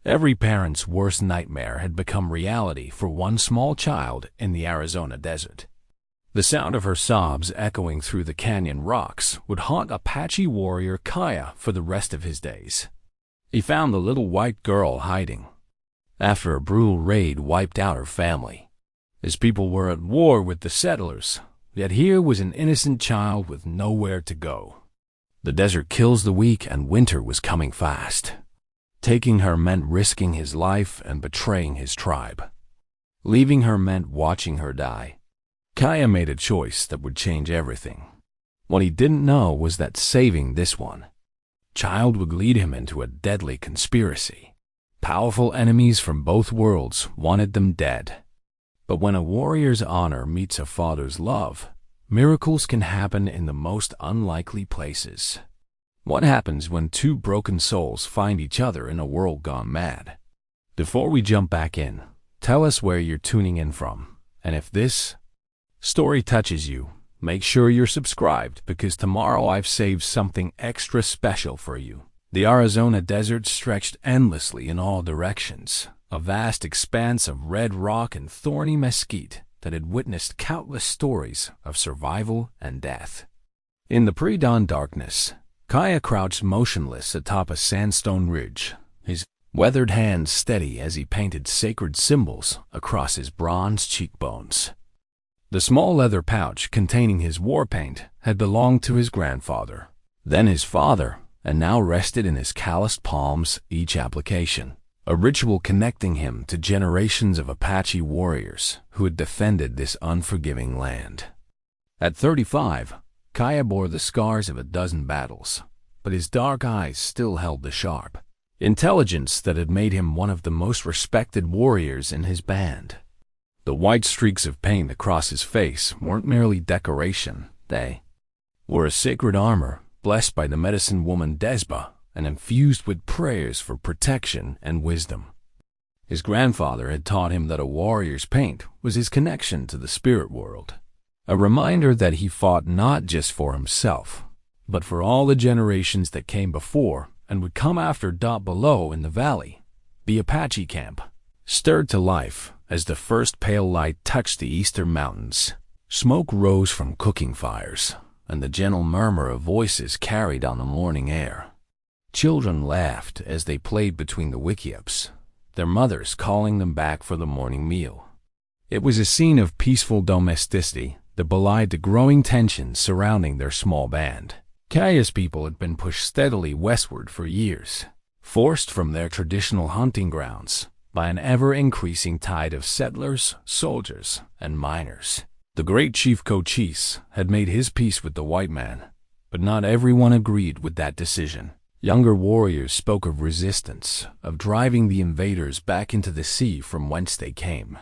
Every parent's worst nightmare had become reality for one small child in the Arizona desert. The sound of her sobs echoing through the canyon rocks would haunt Apache warrior Kaya for the rest of his days. He found the little white girl hiding after a brutal raid wiped out her family. His people were at war with the settlers, yet here was an innocent child with nowhere to go. The desert kills the weak, and winter was coming fast. Taking her meant risking his life and betraying his tribe. Leaving her meant watching her die. Kaya made a choice that would change everything. What he didn't know was that saving this one child would lead him into a deadly conspiracy. Powerful enemies from both worlds wanted them dead. But when a warrior's honor meets a father's love, miracles can happen in the most unlikely places. What happens when two broken souls find each other in a world gone mad? Before we jump back in, tell us where you're tuning in from, and if this story touches you, make sure you're subscribed because tomorrow I've saved something extra special for you. The Arizona desert stretched endlessly in all directions, a vast expanse of red rock and thorny mesquite that had witnessed countless stories of survival and death. In the pre-dawn darkness, Kaya crouched motionless atop a sandstone ridge, his weathered hands steady as he painted sacred symbols across his bronze cheekbones. The small leather pouch containing his war paint had belonged to his grandfather, then his father, and now rested in his calloused palms each application, a ritual connecting him to generations of Apache warriors who had defended this unforgiving land. At 35, Kaya bore the scars of a dozen battles, but his dark eyes still held the sharp intelligence that had made him one of the most respected warriors in his band. The white streaks of paint across his face weren't merely decoration. They were a sacred armor blessed by the medicine woman Desba and infused with prayers for protection and wisdom. His grandfather had taught him that a warrior's paint was his connection to the spirit world, a reminder that he fought not just for himself, but for all the generations that came before and would come after. Below in the valley, the Apache camp stirred to life as the first pale light touched the eastern mountains. Smoke rose from cooking fires, and the gentle murmur of voices carried on the morning air. Children laughed as they played between the wickiups, their mothers calling them back for the morning meal. It was a scene of peaceful domesticity that belied the growing tensions surrounding their small band. Kaya's people had been pushed steadily westward for years, forced from their traditional hunting grounds by an ever-increasing tide of settlers, soldiers, and miners. The great chief Cochise had made his peace with the white man, but not everyone agreed with that decision. Younger warriors spoke of resistance, of driving the invaders back into the sea from whence they came.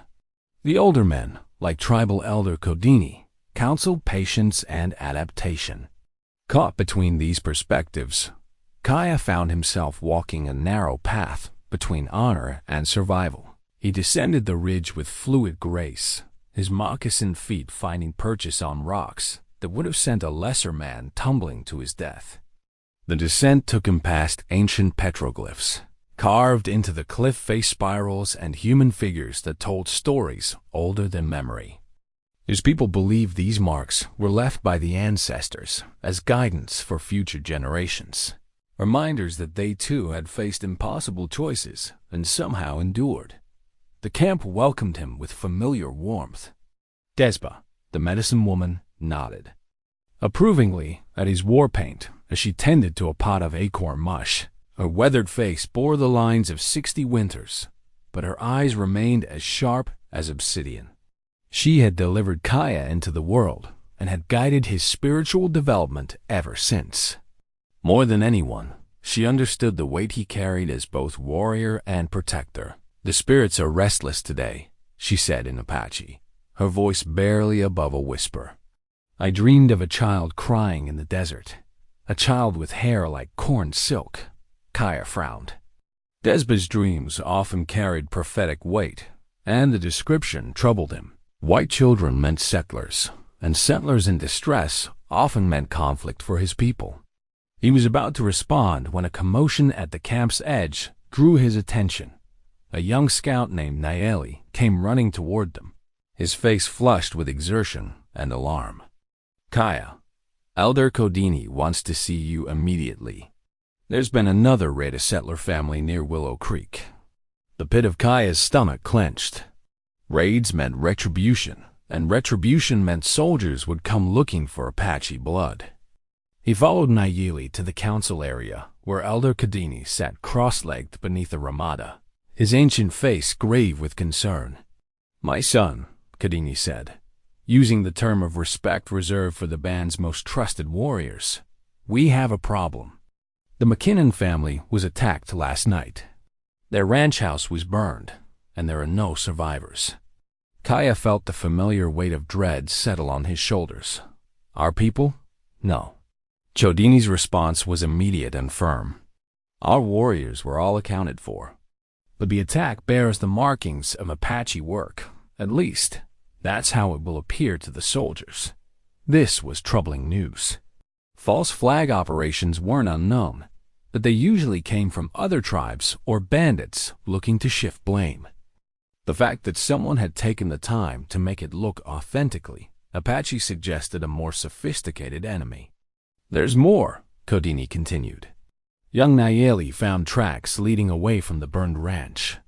The older men, like tribal elder Kodini, counseled patience and adaptation. Caught between these perspectives, Kaya found himself walking a narrow path between honor and survival. He descended the ridge with fluid grace, his moccasined feet finding purchase on rocks that would have sent a lesser man tumbling to his death. The descent took him past ancient petroglyphs, carved into the cliff face spirals, and human figures that told stories older than memory. His people believed these marks were left by the ancestors as guidance for future generations, reminders that they too had faced impossible choices and somehow endured. The camp welcomed him with familiar warmth. Desba, the medicine woman, nodded approvingly at his war paint as she tended to a pot of acorn mush. Her weathered face bore the lines of 60 winters, but her eyes remained as sharp as obsidian. She had delivered Kaya into the world and had guided his spiritual development ever since. More than anyone, she understood the weight he carried as both warrior and protector. "The spirits are restless today," she said in Apache, her voice barely above a whisper. "I dreamed of a child crying in the desert, a child with hair like corn silk." Kaya frowned. Desba's dreams often carried prophetic weight, and the description troubled him. White children meant settlers, and settlers in distress often meant conflict for his people. He was about to respond when a commotion at the camp's edge drew his attention. A young scout named Nayeli came running toward them, his face flushed with exertion and alarm. "Kaya, Elder Codini wants to see you immediately. There's been another raid of settler family near Willow Creek." The pit of Kaya's stomach clenched. Raids meant retribution, and retribution meant soldiers would come looking for Apache blood. He followed Nayeli to the council area, where Elder Codini sat cross-legged beneath a ramada, his ancient face grave with concern. "My son," Codini said, using the term of respect reserved for the band's most trusted warriors, "we have a problem. The McKinnon family was attacked last night. Their ranch house was burned, and there are no survivors." Kaya felt the familiar weight of dread settle on his shoulders. "Our people? No." Codini's response was immediate and firm. "Our warriors were all accounted for. But the attack bears the markings of Apache work. At least, that's how it will appear to the soldiers." This was troubling news. False flag operations weren't unknown, but they usually came from other tribes or bandits looking to shift blame. The fact that someone had taken the time to make it look authentically Apache suggested a more sophisticated enemy. "There's more," Codini continued. Young Nayeli found tracks leading away from the burned ranch.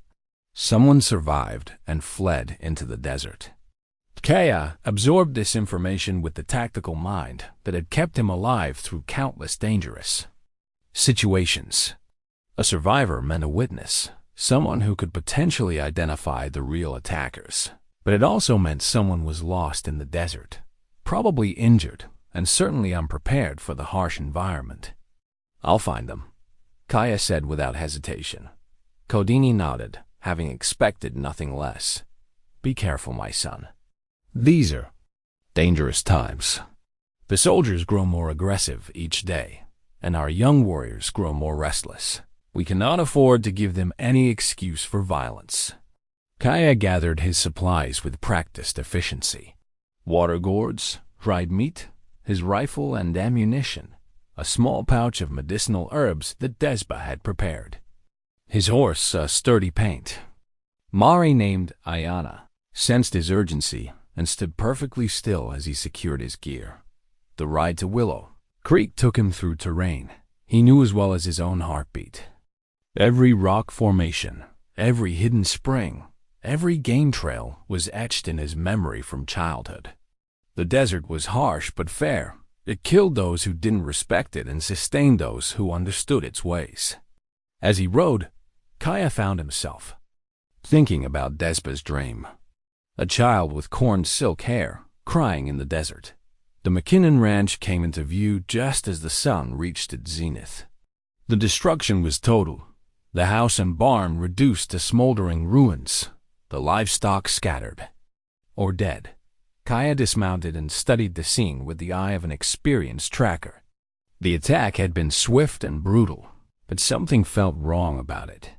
Someone survived and fled into the desert. Kaya absorbed this information with the tactical mind that had kept him alive through countless dangerous situations. A survivor meant a witness, someone who could potentially identify the real attackers. But it also meant someone was lost in the desert, probably injured, and certainly unprepared for the harsh environment. "I'll find them," Kaya said without hesitation. Codini nodded, having expected nothing less. "Be careful, my son. These are dangerous times. The soldiers grow more aggressive each day, and our young warriors grow more restless. We cannot afford to give them any excuse for violence." Kaya gathered his supplies with practiced efficiency. Water gourds, dried meat, his rifle and ammunition, a small pouch of medicinal herbs that Desba had prepared. His horse, a sturdy paint. Mari, named Ayana, sensed his urgency and stood perfectly still as he secured his gear. The ride to Willow Creek took him through terrain he knew as well as his own heartbeat. Every rock formation, every hidden spring, every game trail was etched in his memory from childhood. The desert was harsh but fair. It killed those who didn't respect it and sustained those who understood its ways. As he rode, Kaya found himself thinking about Despa's dream. A child with corn silk hair, crying in the desert. The McKinnon Ranch came into view just as the sun reached its zenith. The destruction was total. The house and barn reduced to smoldering ruins, the livestock scattered or dead. Kaya dismounted and studied the scene with the eye of an experienced tracker. The attack had been swift and brutal, but something felt wrong about it.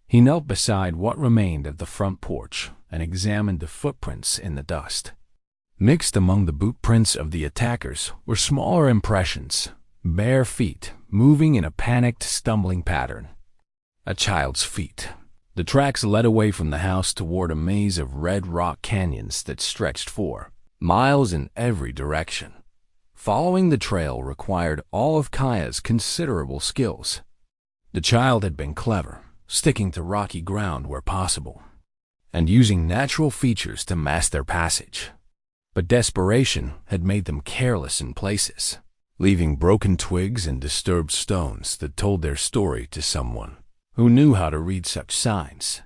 He knelt beside what remained of the front porch and examined the footprints in the dust. Mixed among the boot prints of the attackers were smaller impressions, bare feet moving in a panicked, stumbling pattern. A child's feet. The tracks led away from the house toward a maze of red rock canyons that stretched for miles in every direction. Following the trail required all of Kaya's considerable skills. The child had been clever, sticking to rocky ground where possible, and using natural features to mask their passage. But desperation had made them careless in places, leaving broken twigs and disturbed stones that told their story to someone who knew how to read such signs.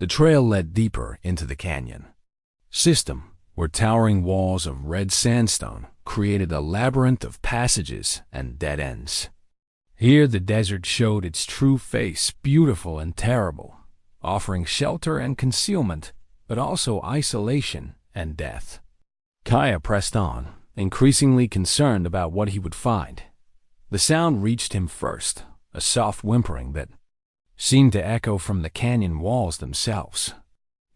The trail led deeper into the canyon system, where towering walls of red sandstone created a labyrinth of passages and dead ends. Here the desert showed its true face, beautiful and terrible, offering shelter and concealment, but also isolation and death. Kaya pressed on, increasingly concerned about what he would find. The sound reached him first, a soft whimpering that seemed to echo from the canyon walls themselves.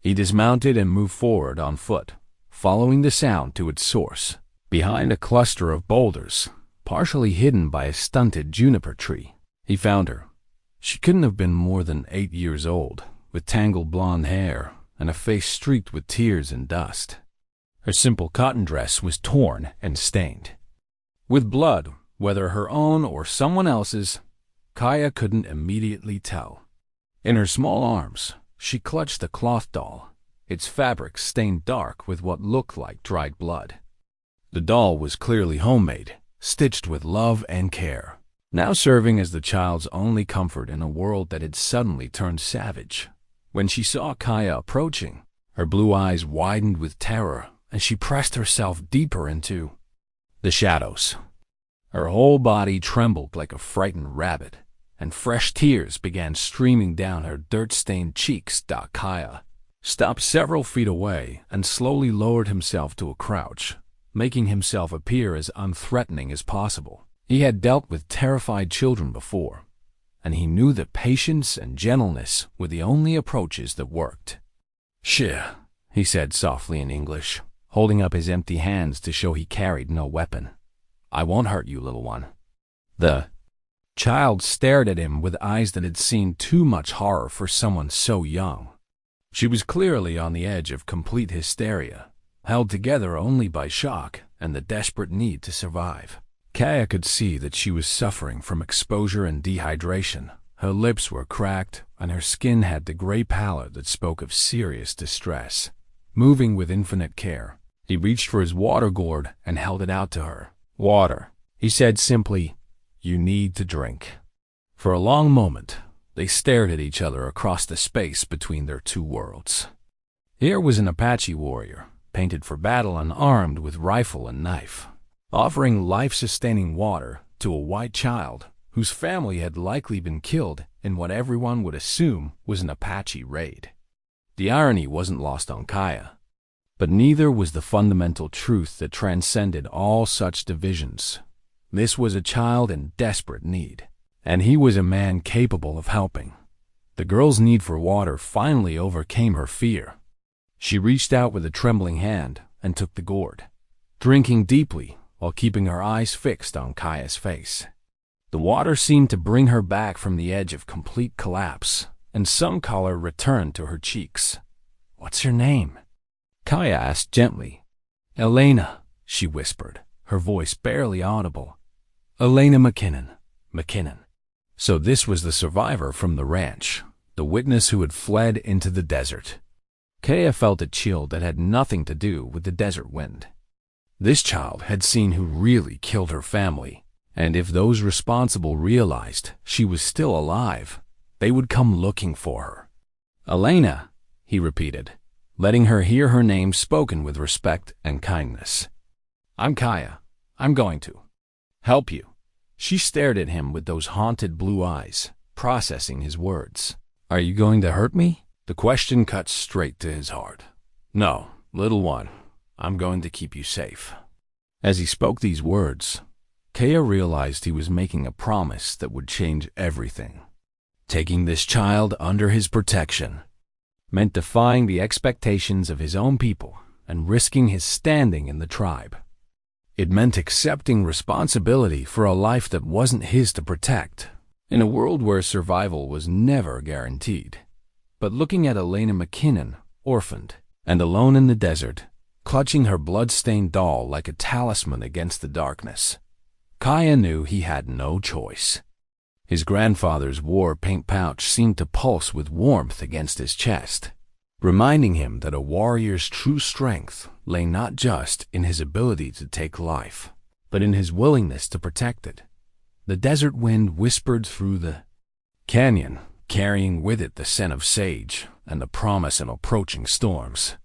He dismounted and moved forward on foot, following the sound to its source. Behind a cluster of boulders, partially hidden by a stunted juniper tree, he found her, She couldn't have been more than 8 years old, with tangled blonde hair and a face streaked with tears and dust. Her simple cotton dress was torn and stained with blood, whether her own or someone else's. Kaya couldn't immediately tell. In her small arms, she clutched a cloth doll, its fabric stained dark with what looked like dried blood. The doll was clearly homemade, stitched with love and care, now serving as the child's only comfort in a world that had suddenly turned savage. When she saw Kaya approaching, her blue eyes widened with terror as she pressed herself deeper into the shadows. Her whole body trembled like a frightened rabbit, and fresh tears began streaming down her dirt-stained cheeks. Kaya stopped several feet away and slowly lowered himself to a crouch, making himself appear as unthreatening as possible. He had dealt with terrified children before, and he knew that patience and gentleness were the only approaches that worked. "Shh," he said softly in English, holding up his empty hands to show he carried no weapon. "I won't hurt you, little one." The child stared at him with eyes that had seen too much horror for someone so young. She was clearly on the edge of complete hysteria, held together only by shock and the desperate need to survive. Kaya could see that she was suffering from exposure and dehydration. Her lips were cracked, and her skin had the gray pallor that spoke of serious distress. Moving with infinite care, he reached for his water gourd and held it out to her. "Water," he said simply. "You need to drink." For a long moment, they stared at each other across the space between their two worlds. Here was an Apache warrior, painted for battle and armed with rifle and knife, offering life-sustaining water to a white child whose family had likely been killed in what everyone would assume was an Apache raid. The irony wasn't lost on Kaya, but neither was the fundamental truth that transcended all such divisions. This was a child in desperate need, and he was a man capable of helping. The girl's need for water finally overcame her fear. She reached out with a trembling hand and took the gourd, drinking deeply while keeping her eyes fixed on Kaya's face. The water seemed to bring her back from the edge of complete collapse, and some color returned to her cheeks. "What's your name?" Kaya asked gently. "Elena," she whispered, her voice barely audible. "Elena McKinnon." McKinnon. So this was the survivor from the ranch, the witness who had fled into the desert. Kaya felt a chill that had nothing to do with the desert wind. This child had seen who really killed her family, and if those responsible realized she was still alive, they would come looking for her. "Elena," he repeated, letting her hear her name spoken with respect and kindness. "I'm Kaya. I'm going to help you." She stared at him with those haunted blue eyes, processing his words. "Are you going to hurt me?" The question cut straight to his heart. "No, little one. I'm going to keep you safe." As he spoke these words, Kaya realized he was making a promise that would change everything. Taking this child under his protection meant defying the expectations of his own people and risking his standing in the tribe. It meant accepting responsibility for a life that wasn't his to protect, in a world where survival was never guaranteed. But looking at Elena McKinnon, orphaned and alone in the desert, clutching her blood-stained doll like a talisman against the darkness, Kaya knew he had no choice. His grandfather's war paint pouch seemed to pulse with warmth against his chest, reminding him that a warrior's true strength lay not just in his ability to take life, but in his willingness to protect it. The desert wind whispered through the canyon, carrying with it the scent of sage and the promise of approaching storms.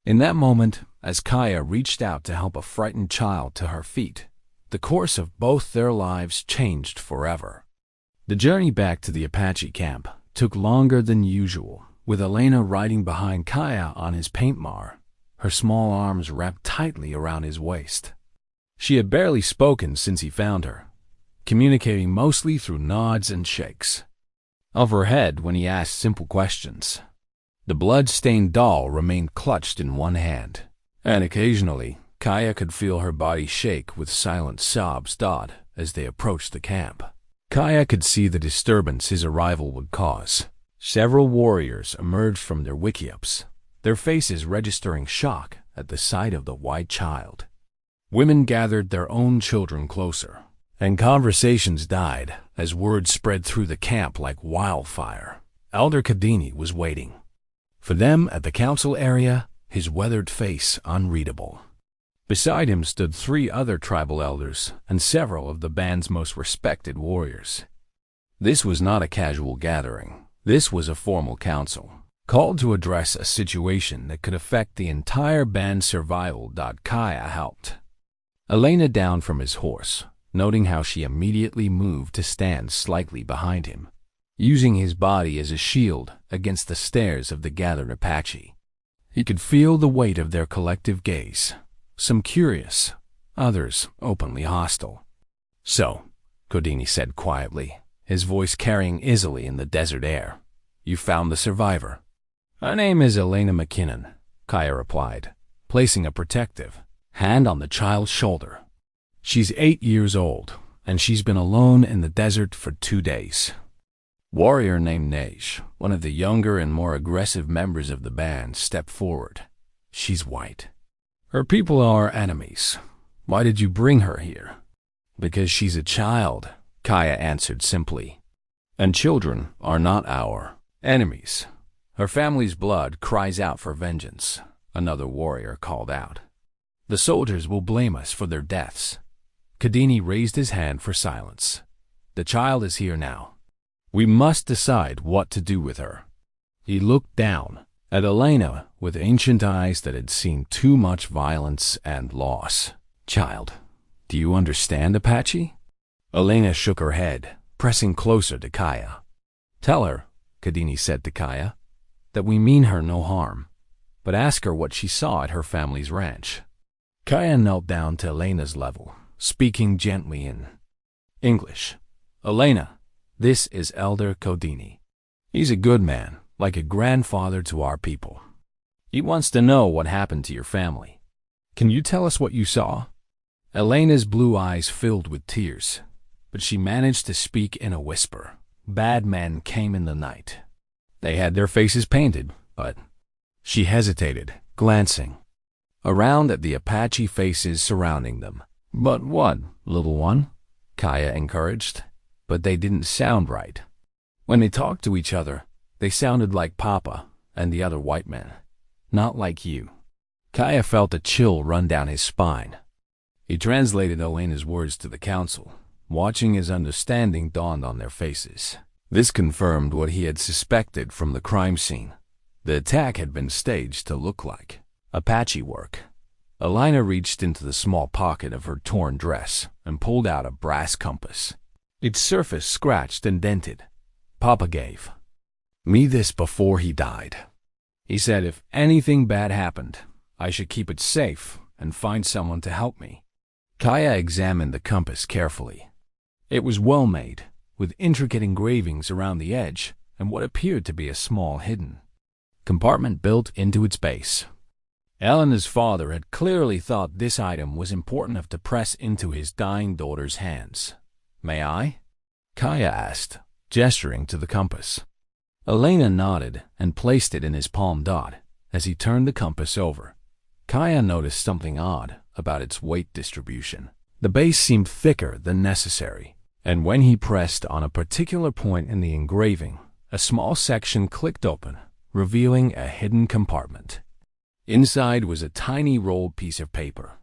In that moment, as Kaya reached out to help a frightened child to her feet, the course of both their lives changed forever. The journey back to the Apache camp took longer than usual, with Elena riding behind Kaya on his paint mar, her small arms wrapped tightly around his waist. She had barely spoken since he found her, communicating mostly through nods and shakes of her head when he asked simple questions. The blood-stained doll remained clutched in one hand, and occasionally Kaya could feel her body shake with silent sobs as they approached the camp. Kaya could see the disturbance his arrival would cause. Several warriors emerged from their wickiups, their faces registering shock at the sight of the white child. Women gathered their own children closer, and conversations died as word spread through the camp like wildfire. Elder Kadini was waiting. For them at the council area, his weathered face unreadable. Beside him stood 3 other tribal elders and several of the band's most respected warriors. This was not a casual gathering. This was a formal council, called to address a situation that could affect the entire band's survival. Kaya helped Elena down from his horse, noting how she immediately moved to stand slightly behind him, using his body as a shield against the stares of the gathered Apache. He could feel the weight of their collective gaze, some curious, others openly hostile. "So," Kodini said quietly, his voice carrying easily in the desert air, "you found the survivor?" "Her name is Elena McKinnon," Kaya replied, placing a protective hand on the child's shoulder. "She's 8 years old, and she's been alone in the desert for 2 days." Warrior named Nej, one of the younger and more aggressive members of the band, stepped forward. "She's white. Her people are enemies. Why did you bring her here?" "Because she's a child," Kaya answered simply. "And children are not our enemies. Her family's blood cries out for vengeance," another warrior called out. "The soldiers will blame us for their deaths." Kadini raised his hand for silence. "The child is here now. We must decide what to do with her." He looked down at Elena with ancient eyes that had seen too much violence and loss. "Child, do you understand Apache?" Elena shook her head, pressing closer to Kaya. "Tell her," Kadini said to Kaya, "that we mean her no harm, but ask her what she saw at her family's ranch." Kaya knelt down to Elena's level, speaking gently in English. "Elena, this is Elder Kodini. He's a good man, like a grandfather to our people. He wants to know what happened to your family. Can you tell us what you saw?" Elena's blue eyes filled with tears, but she managed to speak in a whisper. "Bad men came in the night. They had their faces painted, but—" She hesitated, glancing around at the Apache faces surrounding them. "But what, little one?" Kaya encouraged. "But they didn't sound right. When they talked to each other, they sounded like Papa and the other white men, not like you." Kaya felt a chill run down his spine. He translated Elena's words to the council, watching as understanding dawned on their faces. This confirmed what he had suspected from the crime scene. The attack had been staged to look like Apache work. Elena reached into the small pocket of her torn dress and pulled out a brass compass. Its surface scratched and dented. "Papa gave me this before he died. He said if anything bad happened, I should keep it safe and find someone to help me." Kaya examined the compass carefully. It was well made, with intricate engravings around the edge and what appeared to be a small hidden compartment built into its base. Elena's father had clearly thought this item was important enough to press into his dying daughter's hands. "May I?" Kaya asked, gesturing to the compass. Elena nodded and placed it in his palm. As he turned the compass over, Kaya noticed something odd about its weight distribution. The base seemed thicker than necessary, and when he pressed on a particular point in the engraving, a small section clicked open, revealing a hidden compartment. Inside was a tiny rolled piece of paper.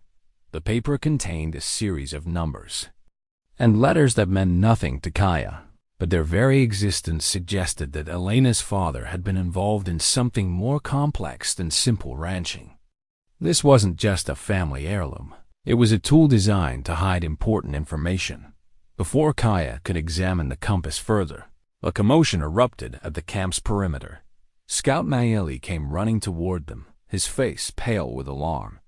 The paper contained a series of numbers and letters that meant nothing to Kaya, but their very existence suggested that Elena's father had been involved in something more complex than simple ranching. This wasn't just a family heirloom. It was a tool designed to hide important information. Before Kaya could examine the compass further, a commotion erupted at the camp's perimeter. Scout Mayeli came running toward them, his face pale with alarm.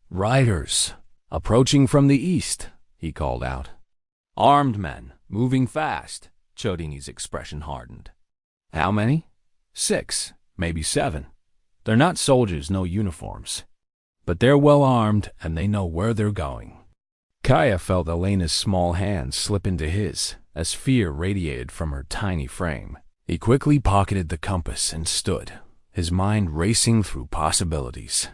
"Riders, approaching from the east," he called out. "Armed men, moving fast." Chodini's expression hardened. "How many?" "6, maybe 7. They're not soldiers, no uniforms. But they're well armed and they know where they're going." Kaya felt Elena's small hand slip into his, as fear radiated from her tiny frame. He quickly pocketed the compass and stood, his mind racing through possibilities.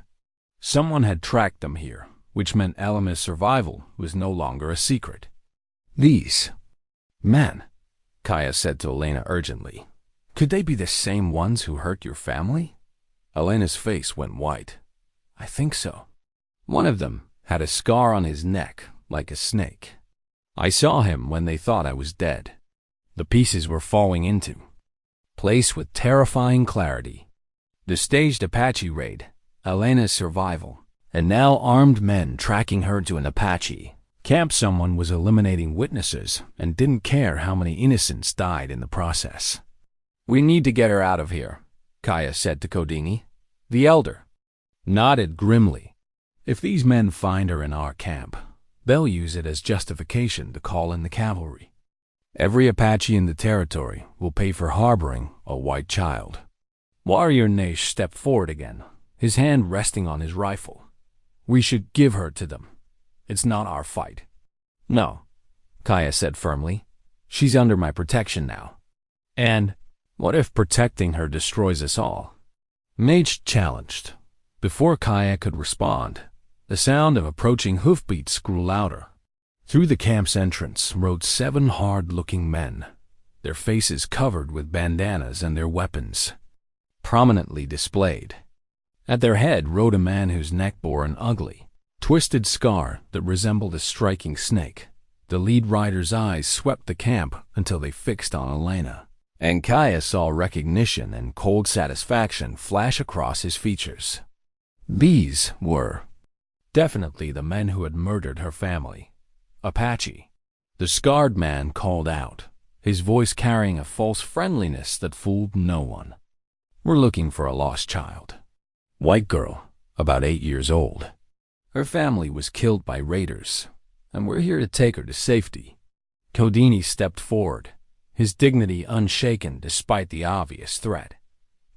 Someone had tracked them here, which meant Elena's survival was no longer a secret. "These men," Kaya said to Elena urgently. "Could they be the same ones who hurt your family?" Elena's face went white. "I think so. One of them had a scar on his neck, like a snake. I saw him when they thought I was dead. The pieces were falling into place with terrifying clarity. The staged Apache raid, Elena's survival, and now armed men tracking her to an Apache camp. Someone was eliminating witnesses and didn't care how many innocents died in the process. "We need to get her out of here," Kaya said to Kodini. The elder nodded grimly. "If these men find her in our camp, they'll use it as justification to call in the cavalry. Every Apache in the territory will pay for harboring a white child." Warrior Nash stepped forward again, his hand resting on his rifle. "We should give her to them. It's not our fight." "No," Kaya said firmly. "She's under my protection now. And what if protecting her destroys us all?" Mage challenged. Before Kaya could respond, the sound of approaching hoofbeats grew louder. Through the camp's entrance rode 7 hard-looking men, their faces covered with bandanas and their weapons prominently displayed. At their head rode a man whose neck bore an ugly, twisted scar that resembled a striking snake. The lead rider's eyes swept the camp until they fixed on Elena, and Kaya saw recognition and cold satisfaction flash across his features. These were definitely the men who had murdered her family. Apache. The scarred man called out, his voice carrying a false friendliness that fooled no one. "We're looking for a lost child. White girl, about 8 years old. Her family was killed by raiders, and we're here to take her to safety." Kodini stepped forward, his dignity unshaken despite the obvious threat.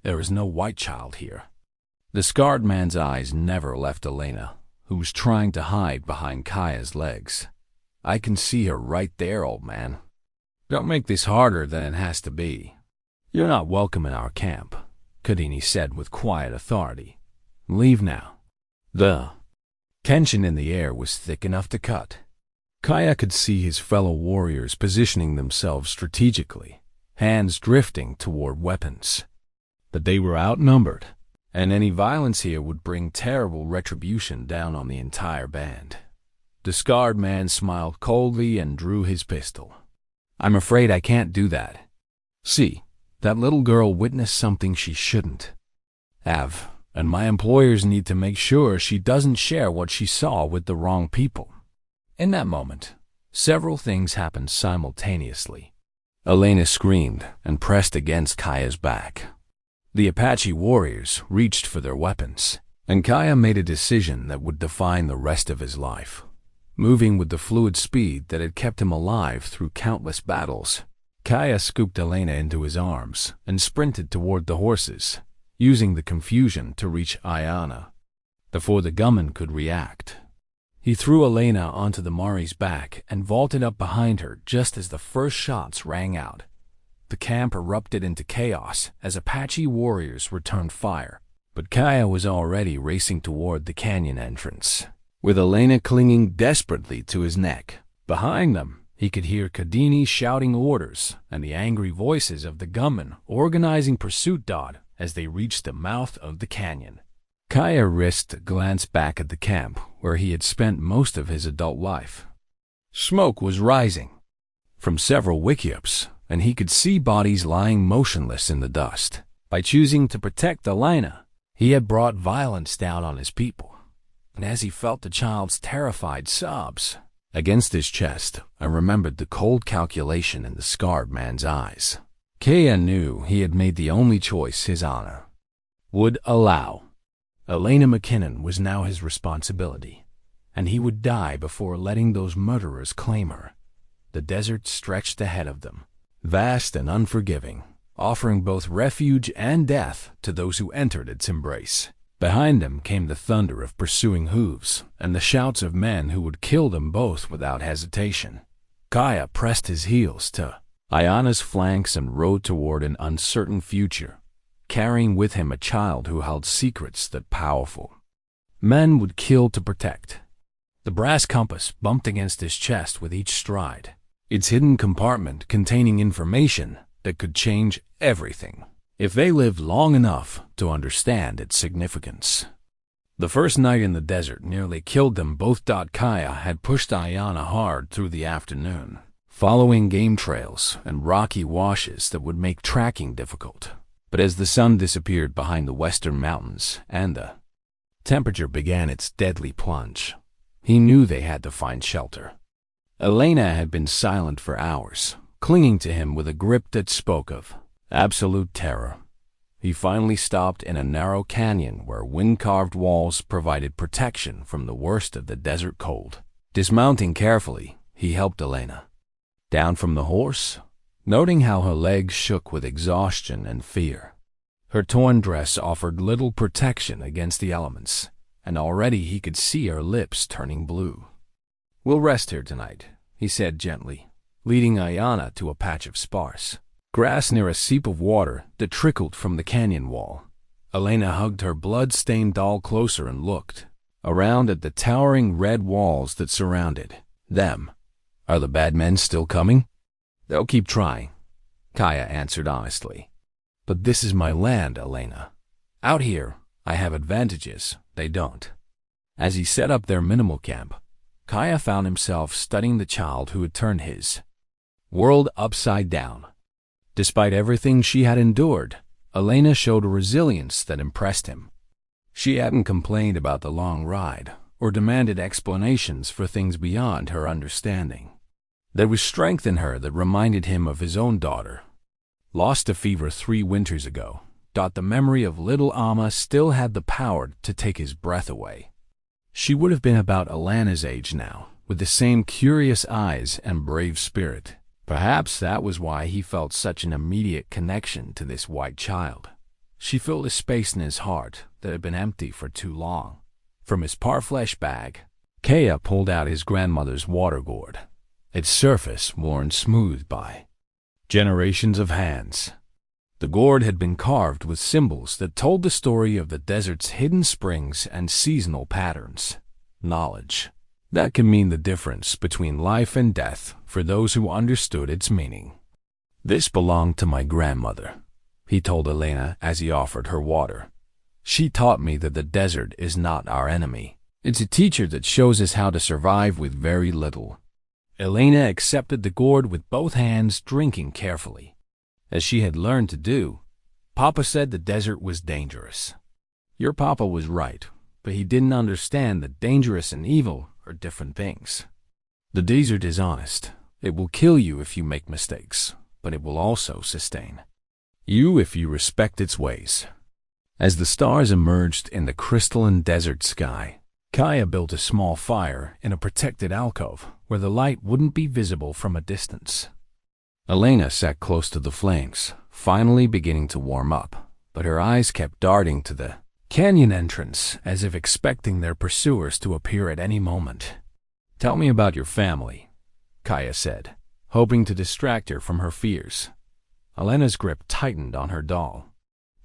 "There is no white child here." The scarred man's eyes never left Elena, who was trying to hide behind Kaya's legs. "I can see her right there, old man. Don't make this harder than it has to be. You're not welcome in our camp," Kodini said with quiet authority. "Leave now." The tension in the air was thick enough to cut. Kaya could see his fellow warriors positioning themselves strategically, hands drifting toward weapons. But they were outnumbered, and any violence here would bring terrible retribution down on the entire band. The scarred man smiled coldly and drew his pistol. "I'm afraid I can't do that. See, that little girl witnessed something she shouldn't have, and my employers need to make sure she doesn't share what she saw with the wrong people." In that moment, several things happened simultaneously. Elena screamed and pressed against Kaya's back. The Apache warriors reached for their weapons, and Kaya made a decision that would define the rest of his life. Moving with the fluid speed that had kept him alive through countless battles, Kaya scooped Elena into his arms and sprinted toward the horses, using the confusion to reach Ayana. Before the gunman could react, he threw Elena onto the Mari's back and vaulted up behind her just as the first shots rang out. The camp erupted into chaos as Apache warriors returned fire, but Kaya was already racing toward the canyon entrance, with Elena clinging desperately to his neck. Behind them, he could hear Kodini shouting orders and the angry voices of the gunmen organizing pursuit dot as they reached the mouth of the canyon. Kaya risked a glance back at the camp where he had spent most of his adult life. Smoke was rising from several wickiups, and he could see bodies lying motionless in the dust. By choosing to protect Elena, he had brought violence down on his people. And as he felt the child's terrified sobs against his chest, I remembered the cold calculation in the scarred man's eyes. Kaya knew he had made the only choice his honor would allow. Elena McKinnon was now his responsibility, and he would die before letting those murderers claim her. The desert stretched ahead of them, vast and unforgiving, offering both refuge and death to those who entered its embrace. Behind them came the thunder of pursuing hooves and the shouts of men who would kill them both without hesitation. Kaya pressed his heels to Ayana's flanks and rode toward an uncertain future, carrying with him a child who held secrets that powerful men would kill to protect. The brass compass bumped against his chest with each stride, its hidden compartment containing information that could change everything if they lived long enough to understand its significance. The first night in the desert nearly killed them both. Kaya had pushed Ayana hard through the afternoon, following game trails and rocky washes that would make tracking difficult. But as the sun disappeared behind the western mountains and the temperature began its deadly plunge, he knew they had to find shelter. Elena had been silent for hours, clinging to him with a grip that spoke of absolute terror. He finally stopped in a narrow canyon where wind-carved walls provided protection from the worst of the desert cold. Dismounting carefully, he helped Elena down from the horse, noting how her legs shook with exhaustion and fear. Her torn dress offered little protection against the elements, and already he could see her lips turning blue. "We'll rest here tonight," he said gently, leading Ayana to a patch of sparse grass near a seep of water that trickled from the canyon wall. Elena hugged her blood-stained doll closer and looked around at the towering red walls that surrounded them. "Are the bad men still coming?" "They'll keep trying," Kaya answered honestly. "But this is my land, Elena. Out here, I have advantages they don't." As he set up their minimal camp, Kaya found himself studying the child who had turned his world upside down. Despite everything she had endured, Elena showed a resilience that impressed him. She hadn't complained about the long ride or demanded explanations for things beyond her understanding. There was strength in her that reminded him of his own daughter. Lost to fever 3 winters ago, the memory of little Amma still had the power to take his breath away. She would have been about Alana's age now, with the same curious eyes and brave spirit. Perhaps that was why he felt such an immediate connection to this white child. She filled a space in his heart that had been empty for too long. From his parfleche bag, Kaya pulled out his grandmother's water gourd, its surface worn smooth by generations of hands. The gourd had been carved with symbols that told the story of the desert's hidden springs and seasonal patterns. Knowledge that can mean the difference between life and death for those who understood its meaning. "This belonged to my grandmother," he told Elena as he offered her water. "She taught me that the desert is not our enemy. It's a teacher that shows us how to survive with very little." Elena accepted the gourd with both hands, drinking carefully. As she had learned to do, Papa said the desert was dangerous. Your papa was right, but he didn't understand that dangerous and evil are different things. The desert is honest. It will kill you if you make mistakes, but it will also sustain you if you respect its ways. As the stars emerged in the crystalline desert sky, Kaya built a small fire in a protected alcove where the light wouldn't be visible from a distance. Elena sat close to the flames, finally beginning to warm up, but her eyes kept darting to the canyon entrance as if expecting their pursuers to appear at any moment. "Tell me about your family," Kaya said, hoping to distract her from her fears. Elena's grip tightened on her doll.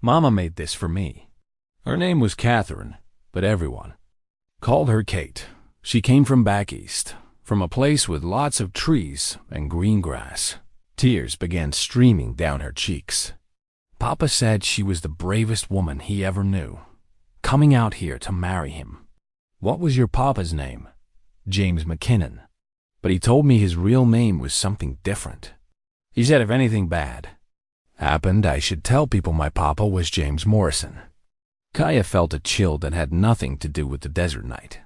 "Mama made this for me." Her name was Catherine, but everyone called her Kate. She came from back east, from a place with lots of trees and green grass. Tears began streaming down her cheeks. Papa said she was the bravest woman he ever knew, coming out here to marry him. "What was your papa's name?" "James McKinnon. But he told me his real name was something different. He said if anything bad happened, I should tell people my papa was James Morrison." Kaya felt a chill that had nothing to do with the desert night.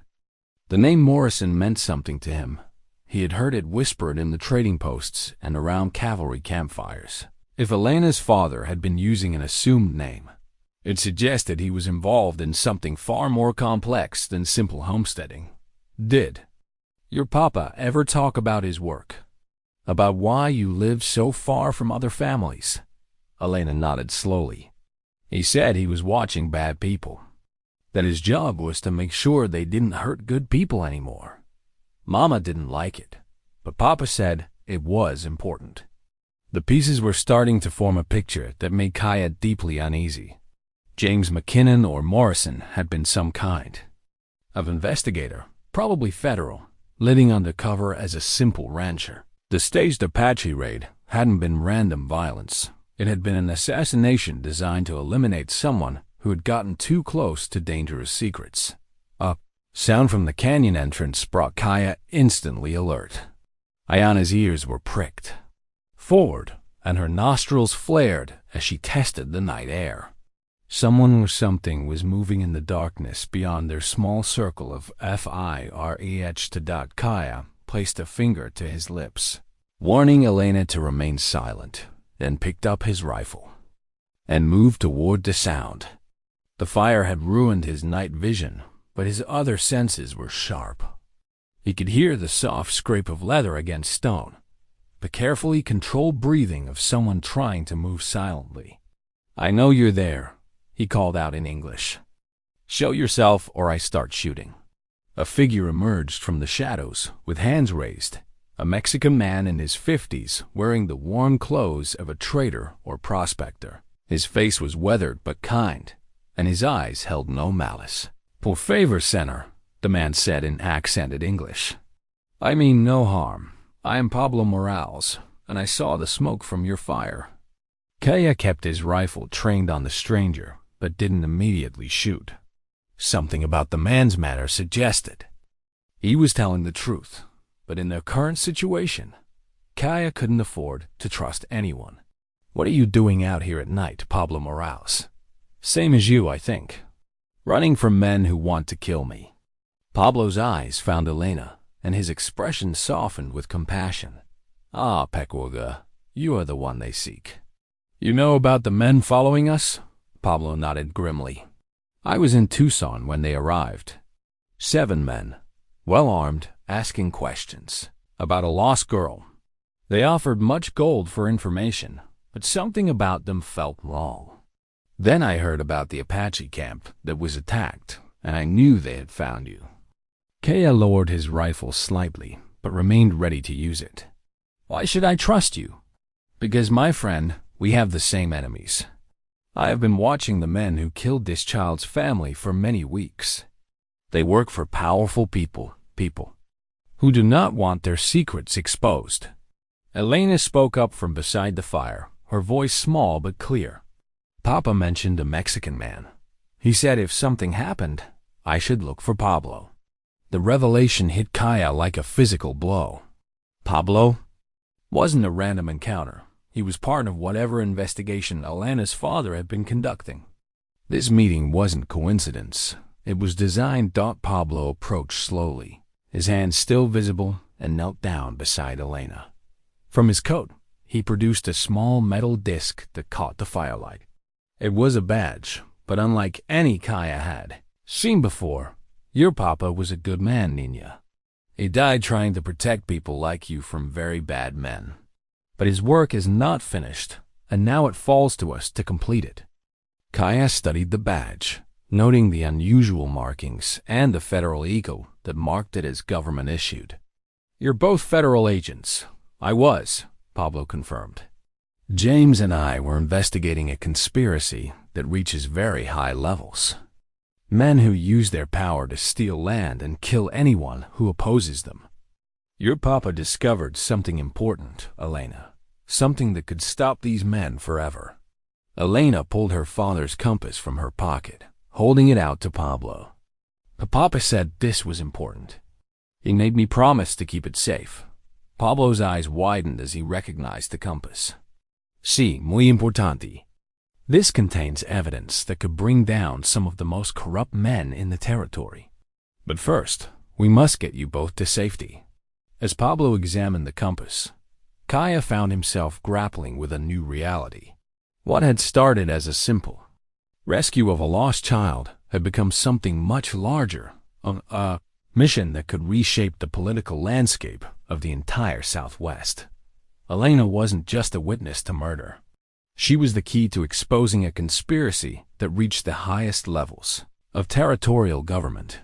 The name Morrison meant something to him. He had heard it whispered in the trading posts and around cavalry campfires. If Elena's father had been using an assumed name, it suggested he was involved in something far more complex than simple homesteading. "Did your papa ever talk about his work? About why you lived so far from other families?" Elena nodded slowly. "He said he was watching bad people, that his job was to make sure they didn't hurt good people anymore. Mama didn't like it, but Papa said it was important. The pieces were starting to form a picture that made Kaya deeply uneasy. James McKinnon or Morrison had been some kind of investigator, probably federal, living undercover as a simple rancher. The staged Apache raid hadn't been random violence. It had been an assassination designed to eliminate someone who had gotten too close to dangerous secrets. A sound from the canyon entrance brought Kaya instantly alert. Ayana's ears were pricked forward, and her nostrils flared as she tested the night air. Someone or something was moving in the darkness beyond their small circle of FIREH. Kaya placed a finger to his lips, warning Elena to remain silent, then picked up his rifle and moved toward the sound. The fire had ruined his night vision, but his other senses were sharp. He could hear the soft scrape of leather against stone, the carefully controlled breathing of someone trying to move silently. "I know you're there," he called out in English. "Show yourself or I start shooting." A figure emerged from the shadows with hands raised, a Mexican man in his 50s wearing the warm clothes of a trader or prospector. His face was weathered but kind, and his eyes held no malice. "Por favor, senor," the man said in accented English. "I mean no harm. I am Pablo Morales, and I saw the smoke from your fire." Kaya kept his rifle trained on the stranger, but didn't immediately shoot. Something about the man's manner suggested he was telling the truth, but in their current situation, Kaya couldn't afford to trust anyone. "What are you doing out here at night, Pablo Morales?" "Same as you, I think. Running from men who want to kill me." Pablo's eyes found Elena, and his expression softened with compassion. "Ah, Pecuga, you are the one they seek." "You know about the men following us?" Pablo nodded grimly. "I was in Tucson when they arrived. 7 men, well-armed, asking questions about a lost girl. They offered much gold for information, but something about them felt wrong. Then I heard about the Apache camp that was attacked, and I knew they had found you." Kaya lowered his rifle slightly, but remained ready to use it. "Why should I trust you?" "Because, my friend, we have the same enemies. I have been watching the men who killed this child's family for many weeks. They work for powerful people who do not want their secrets exposed." Elena spoke up from beside the fire, her voice small but clear. "Papa mentioned a Mexican man. He said if something happened, I should look for Pablo." The revelation hit Kaya like a physical blow. Pablo wasn't a random encounter. He was part of whatever investigation Elena's father had been conducting. This meeting wasn't coincidence. It was designed. Pablo approached slowly, his hands still visible, and knelt down beside Elena. From his coat, he produced a small metal disc that caught the firelight. It was a badge, but unlike any Kaya had seen before. "Your papa was a good man, Nina. He died trying to protect people like you from very bad men. But his work is not finished, and now it falls to us to complete it." Kaya studied the badge, noting the unusual markings and the federal eagle that marked it as government-issued. "You're both federal agents." "I was," Pablo confirmed. "James and I were investigating a conspiracy that reaches very high levels. Men who use their power to steal land and kill anyone who opposes them. Your papa discovered something important, Elena. Something that could stop these men forever." Elena pulled her father's compass from her pocket, holding it out to Pablo. "Papa said this was important. He made me promise to keep it safe." Pablo's eyes widened as he recognized the compass. "Sí, muy importante. This contains evidence that could bring down some of the most corrupt men in the territory. But first, we must get you both to safety." As Pablo examined the compass, Kaya found himself grappling with a new reality. What had started as a simple rescue of a lost child had become something much larger, a mission that could reshape the political landscape of the entire Southwest. Elena wasn't just a witness to murder. She was the key to exposing a conspiracy that reached the highest levels of territorial government.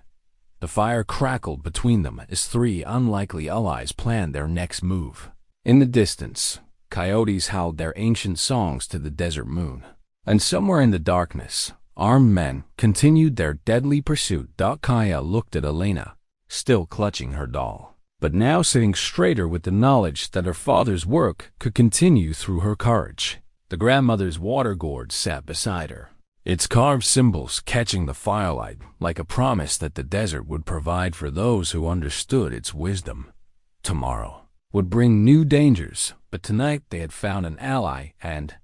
The fire crackled between them as 3 unlikely allies planned their next move. In the distance, coyotes howled their ancient songs to the desert moon. And somewhere in the darkness, armed men continued their deadly pursuit. Kaya looked at Elena, still clutching her doll, but now sitting straighter with the knowledge that her father's work could continue through her courage. The grandmother's water gourd sat beside her, its carved symbols catching the firelight like a promise that the desert would provide for those who understood its wisdom. Tomorrow would bring new dangers, but tonight they had found an ally and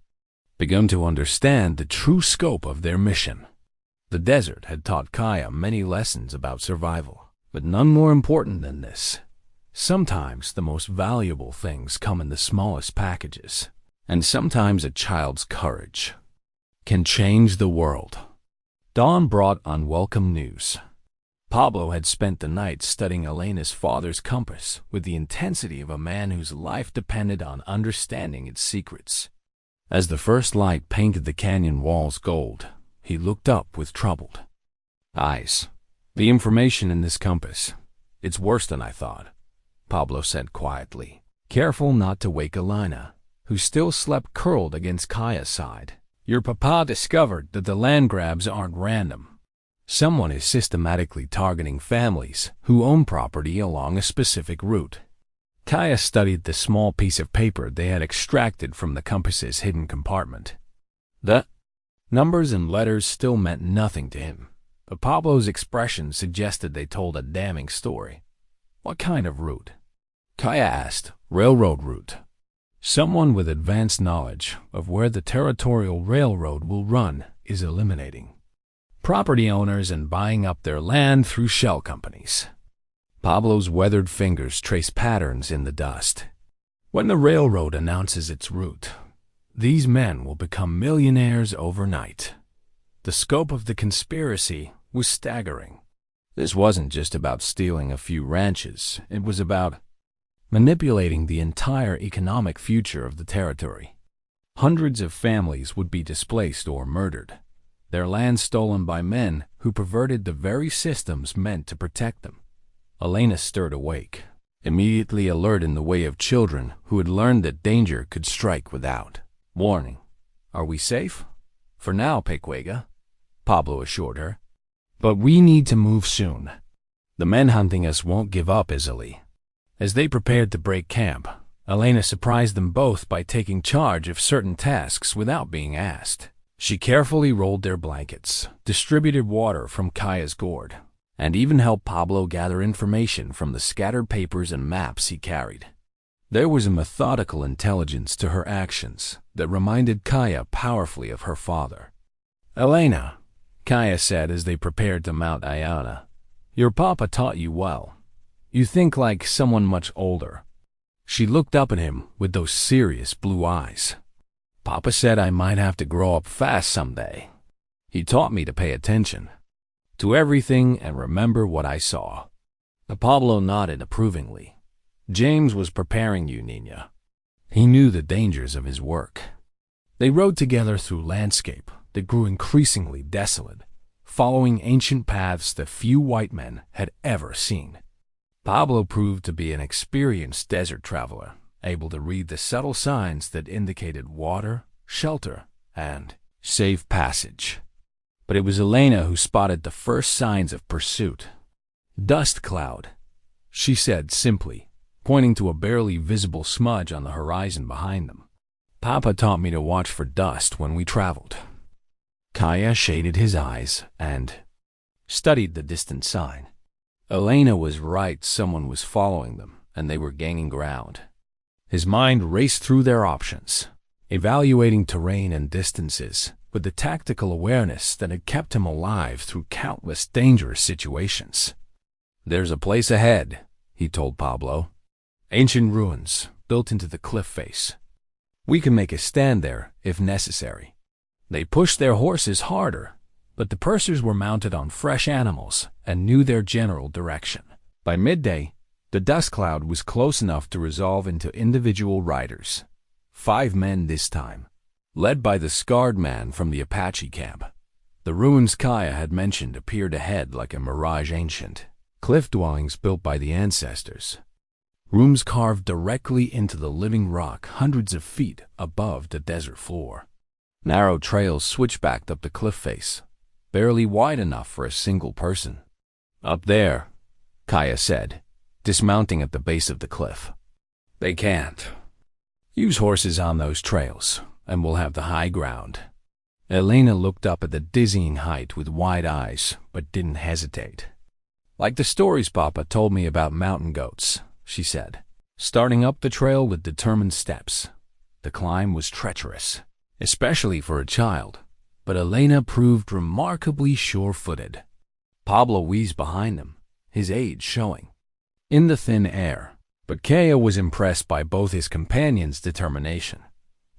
begun to understand the true scope of their mission. The desert had taught Kaya many lessons about survival, but none more important than this. Sometimes the most valuable things come in the smallest packages, and sometimes a child's courage can change the world. Dawn brought unwelcome news. Pablo had spent the night studying Elena's father's compass with the intensity of a man whose life depended on understanding its secrets. As the first light painted the canyon walls gold, he looked up with troubled eyes. The information in this compass, it's worse than I thought, Pablo said quietly, careful not to wake Elena, who still slept curled against Kaya's side. Your papa discovered that the land grabs aren't random. Someone is systematically targeting families who own property along a specific route. Kaya studied the small piece of paper they had extracted from the compass's hidden compartment. The numbers and letters still meant nothing to him, but Pablo's expression suggested they told a damning story. What kind of route? Kaya asked. Railroad route. Someone with advanced knowledge of where the territorial railroad will run is eliminating property owners and buying up their land through shell companies. Pablo's weathered fingers traced patterns in the dust. When the railroad announces its route, these men will become millionaires overnight. The scope of the conspiracy was staggering. This wasn't just about stealing a few ranches. It was about manipulating the entire economic future of the territory. Hundreds of families would be displaced or murdered, their land stolen by men who perverted the very systems meant to protect them. Elena stirred awake, immediately alert in the way of children who had learned that danger could strike without warning. Are we safe? For now, Pequega, Pablo assured her. But we need to move soon. The men hunting us won't give up easily. As they prepared to break camp, Elena surprised them both by taking charge of certain tasks without being asked. She carefully rolled their blankets, distributed water from Kaya's gourd, and even helped Pablo gather information from the scattered papers and maps he carried. There was a methodical intelligence to her actions that reminded Kaya powerfully of her father. Elena, Kaya said as they prepared to mount Ayana, your papa taught you well. You think like someone much older. She looked up at him with those serious blue eyes. Papa said I might have to grow up fast someday. He taught me to pay attention to everything and remember what I saw. Pablo nodded approvingly. James was preparing you, Nina. He knew the dangers of his work. They rode together through landscape that grew increasingly desolate, following ancient paths that few white men had ever seen. Pablo proved to be an experienced desert traveler, able to read the subtle signs that indicated water, shelter, and safe passage. But it was Elena who spotted the first signs of pursuit. Dust cloud, she said simply, pointing to a barely visible smudge on the horizon behind them. Papa taught me to watch for dust when we traveled. Kaya shaded his eyes and studied the distant sign. Elena was right, someone was following them, and they were gaining ground. His mind raced through their options, evaluating terrain and distances with the tactical awareness that had kept him alive through countless dangerous situations. There's a place ahead, he told Pablo. Ancient ruins built into the cliff face. We can make a stand there if necessary. They pushed their horses harder, but the pursers were mounted on fresh animals and knew their general direction. By midday, the dust cloud was close enough to resolve into individual riders. 5 men this time, led by the scarred man from the Apache camp. The ruins Kaya had mentioned appeared ahead like a mirage, ancient cliff dwellings built by the ancestors. rooms carved directly into the living rock hundreds of feet above the desert floor. Narrow trails switchbacked up the cliff face, barely wide enough for a single person. "Up there," Kaya said, dismounting at the base of the cliff. "They can't. Use horses on those trails, and we'll have the high ground." Elena looked up at the dizzying height with wide eyes, but didn't hesitate. "Like the stories Papa told me about mountain goats," she said, starting up the trail with determined steps. The climb was treacherous, especially for a child, but Elena proved remarkably sure-footed. Pablo wheezed behind them, his age showing in the thin air, but Kaya was impressed by both his companions' determination.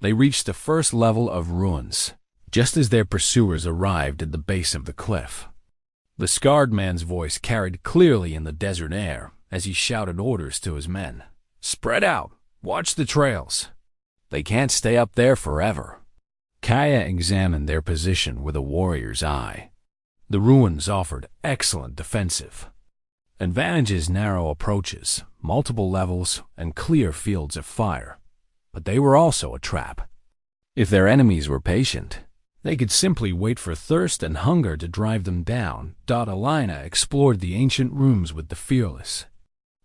They reached the first level of ruins, just as their pursuers arrived at the base of the cliff. The scarred man's voice carried clearly in the desert air as he shouted orders to his men. "Spread out! Watch the trails! They can't stay up there forever." Kaya examined their position with a warrior's eye. The ruins offered excellent defensive advantages, narrow approaches, multiple levels, and clear fields of fire. But they were also a trap. If their enemies were patient, they could simply wait for thirst and hunger to drive them down. Elena explored the ancient rooms with the fearless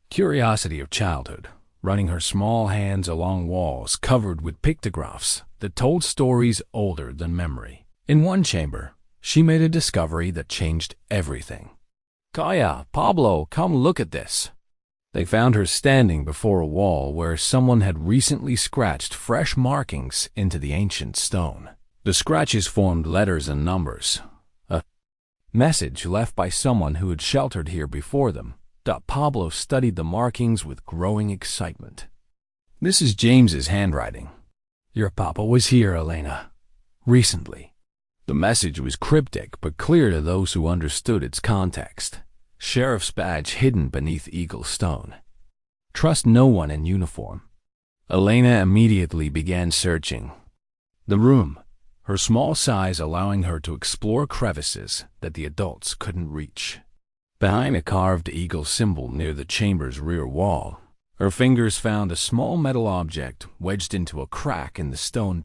curiosity of childhood, running her small hands along walls covered with pictographs that told stories older than memory. In one chamber, she made a discovery that changed everything. "Kaya, Pablo, come look at this." They found her standing before a wall where someone had recently scratched fresh markings into the ancient stone. The scratches formed letters and numbers, a message left by someone who had sheltered here before them. Pablo studied the markings with growing excitement. "This is James's handwriting. Your papa was here, Elena, recently." The message was cryptic but clear to those who understood its context. Sheriff's badge hidden beneath Eagle Stone. Trust no one in uniform. Elena immediately began searching the room, her small size allowing her to explore crevices that the adults couldn't reach. Behind a carved eagle symbol near the chamber's rear wall, her fingers found a small metal object wedged into a crack in the stone.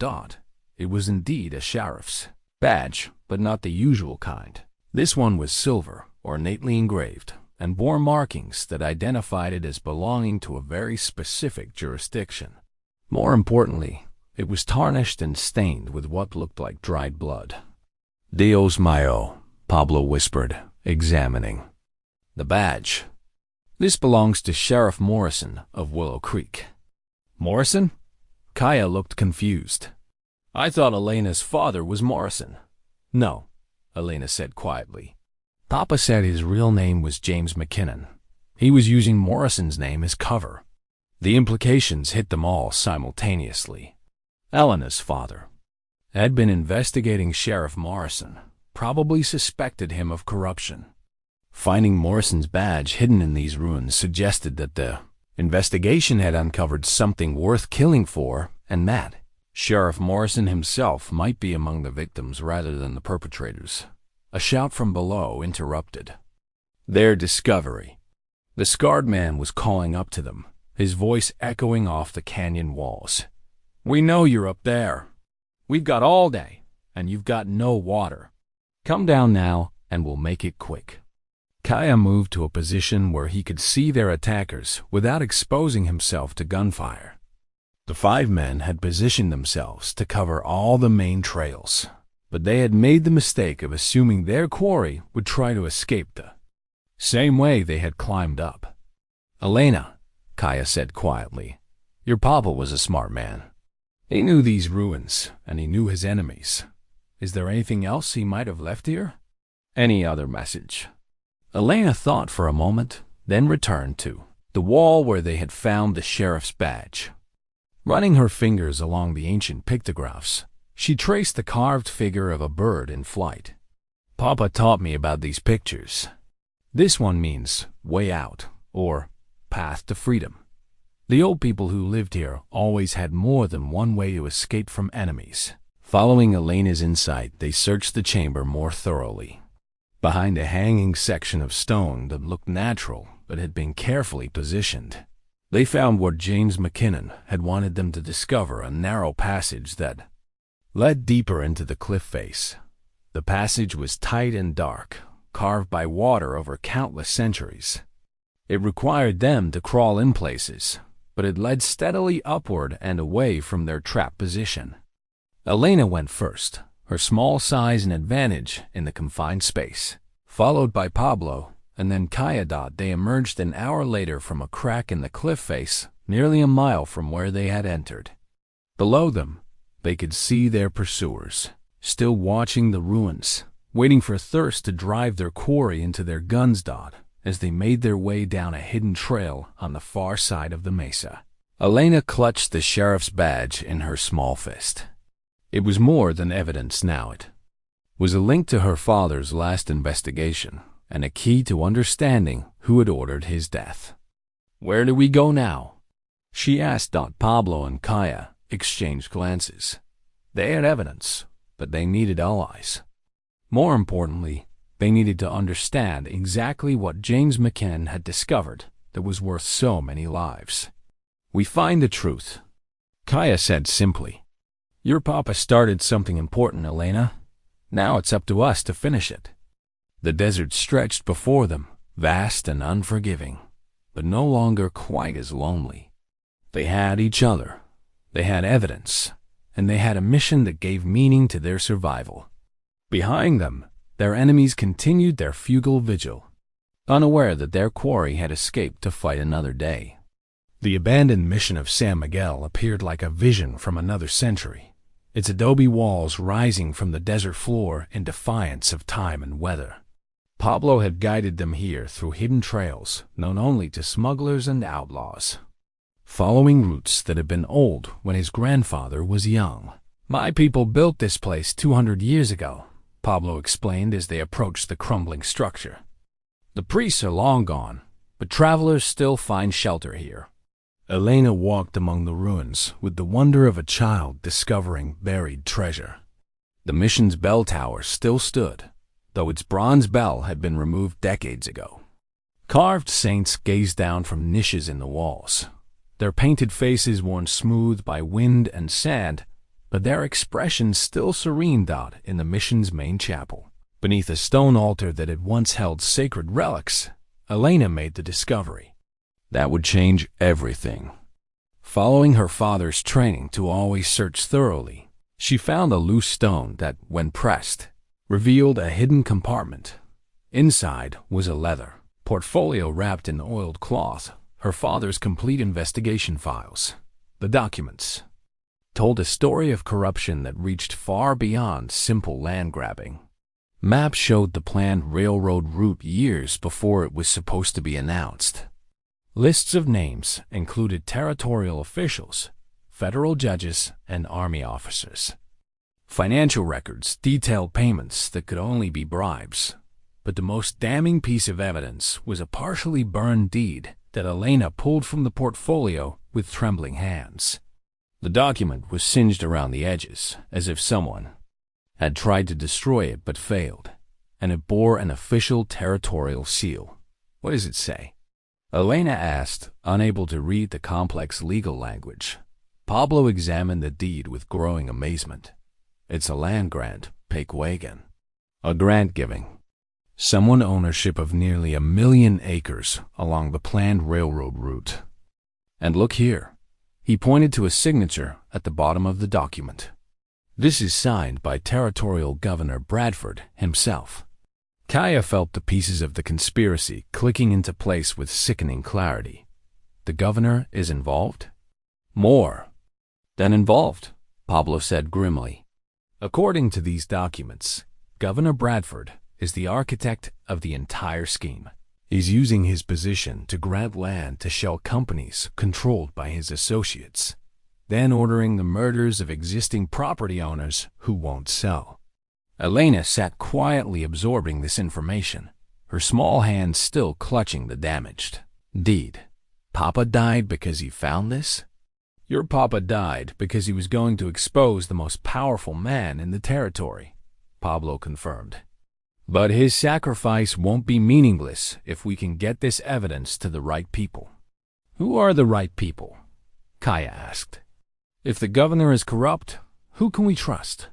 It was indeed a sheriff's badge, but not the usual kind. This one was silver, ornately engraved, and bore markings that identified it as belonging to a very specific jurisdiction. More importantly, it was tarnished and stained with what looked like dried blood. "Dios mío," Pablo whispered, examining the badge. "This belongs to Sheriff Morrison of Willow Creek." "Morrison?" Kaya looked confused. "I thought Elena's father was Morrison." "No," Elena said quietly. "Papa said his real name was James McKinnon. He was using Morrison's name as cover." The implications hit them all simultaneously. Elena's father had been investigating Sheriff Morrison, probably suspected him of corruption. Finding Morrison's badge hidden in these ruins suggested that the investigation had uncovered something worth killing for, and that Sheriff Morrison himself might be among the victims rather than the perpetrators. A shout from below interrupted their discovery. The scarred man was calling up to them, his voice echoing off the canyon walls. "We know you're up there. We've got all day, and you've got no water. Come down now, and we'll make it quick." Kaya moved to a position where he could see their attackers without exposing himself to gunfire. The 5 men had positioned themselves to cover all the main trails, but they had made the mistake of assuming their quarry would try to escape the same way they had climbed up. "Elena," Kaya said quietly, "your papa was a smart man. He knew these ruins, and he knew his enemies. Is there anything else he might have left here? Any other message?" Elena thought for a moment, then returned to the wall where they had found the sheriff's badge. Running her fingers along the ancient pictographs, she traced the carved figure of a bird in flight. "Papa taught me about these pictures. This one means way out, or path to freedom. The old people who lived here always had more than one way to escape from enemies." Following Elena's insight, they searched the chamber more thoroughly. Behind a hanging section of stone that looked natural but had been carefully positioned, They found what James McKinnon had wanted them to discover, a narrow passage that led deeper into the cliff face. The passage was tight and dark, carved by water over countless centuries. It required them to crawl in places, but it led steadily upward and away from their trapped position. Elena went first, her small size an advantage in the confined space, followed by Pablo, and then Kaya. They emerged an hour later from a crack in the cliff face, nearly a mile from where they had entered. Below them, they could see their pursuers, still watching the ruins, waiting for thirst to drive their quarry into their guns. As they made their way down a hidden trail on the far side of the mesa, Elena clutched the sheriff's badge in her small fist. It was more than evidence now. It was a link to her father's last investigation and a key to understanding who had ordered his death. "Where do we go now?" she asked. Pablo and Kaya exchanged glances. They had evidence, but they needed allies. More importantly, they needed to understand exactly what James McKinnon had discovered that was worth so many lives. "We find the truth," Kaya said simply. "Your papa started something important, Elena. Now it's up to us to finish it." The desert stretched before them, vast and unforgiving, but no longer quite as lonely. They had each other, they had evidence, and they had a mission that gave meaning to their survival. Behind them, their enemies continued their futile vigil, unaware that their quarry had escaped to fight another day. The abandoned mission of San Miguel appeared like a vision from another century, its adobe walls rising from the desert floor in defiance of time and weather. Pablo had guided them here through hidden trails known only to smugglers and outlaws, following routes that had been old when his grandfather was young. "My people built this place 200 years ago," Pablo explained as they approached the crumbling structure. "The priests are long gone, but travelers still find shelter here." Elena walked among the ruins with the wonder of a child discovering buried treasure. The mission's bell tower still stood, though its bronze bell had been removed decades ago. Carved saints gazed down from niches in the walls, their painted faces worn smooth by wind and sand, but their expressions still serene. In the mission's main chapel, beneath a stone altar that had once held sacred relics, Elena made the discovery that would change everything. Following her father's training to always search thoroughly, she found a loose stone that, when pressed, revealed a hidden compartment. Inside was a leather portfolio wrapped in oiled cloth, her father's complete investigation files. The documents told a story of corruption that reached far beyond simple land grabbing. Maps showed the planned railroad route years before it was supposed to be announced. Lists of names included territorial officials, federal judges, and army officers. Financial records detailed payments that could only be bribes. But the most damning piece of evidence was a partially burned deed that Elena pulled from the portfolio with trembling hands. The document was singed around the edges, as if someone had tried to destroy it but failed, and it bore an official territorial seal. "What does it say?" Elena asked, unable to read the complex legal language. Pablo examined the deed with growing amazement. "It's a land grant, Pakewagan. A grant giving someone ownership of nearly 1 million acres along the planned railroad route. And look here." He pointed to a signature at the bottom of the document. "This is signed by Territorial Governor Bradford himself." Kaya felt the pieces of the conspiracy clicking into place with sickening clarity. "The governor is involved?" "More than involved," Pablo said grimly. "According to these documents, Governor Bradford is the architect of the entire scheme. He's using his position to grant land to shell companies controlled by his associates, then ordering the murders of existing property owners who won't sell." Elena sat quietly absorbing this information, her small hands still clutching the damaged deed. "Papa died because he found this?" "Your papa died because he was going to expose the most powerful man in the territory," Pablo confirmed. "But his sacrifice won't be meaningless if we can get this evidence to the right people." Who are the right people? Kaya asked. If the governor is corrupt, who can we trust?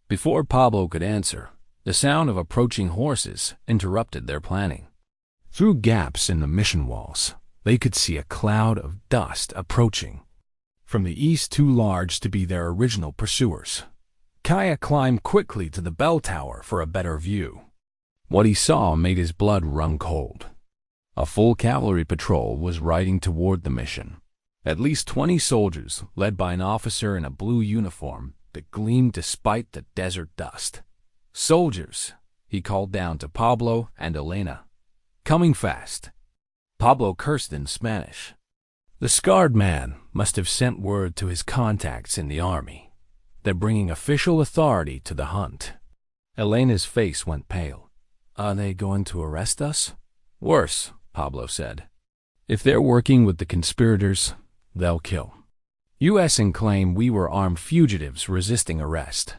Before Pablo could answer, the sound of approaching horses interrupted their planning. Through gaps in the mission walls, they could see a cloud of dust approaching. From the east, too large to be their original pursuers. Kaya climbed quickly to the bell tower for a better view. What he saw made his blood run cold. A full cavalry patrol was riding toward the mission. At least 20 soldiers, led by an officer in a blue uniform that gleamed despite the desert dust. "Soldiers," he called down to Pablo and Elena. "Coming fast." Pablo cursed in Spanish. The scarred man must have sent word to his contacts in the army. They're bringing official authority to the hunt. Elena's face went pale. "Are they going to arrest us?" "Worse," Pablo said. "If they're working with the conspirators, they'll kill us and claim we were armed fugitives resisting arrest."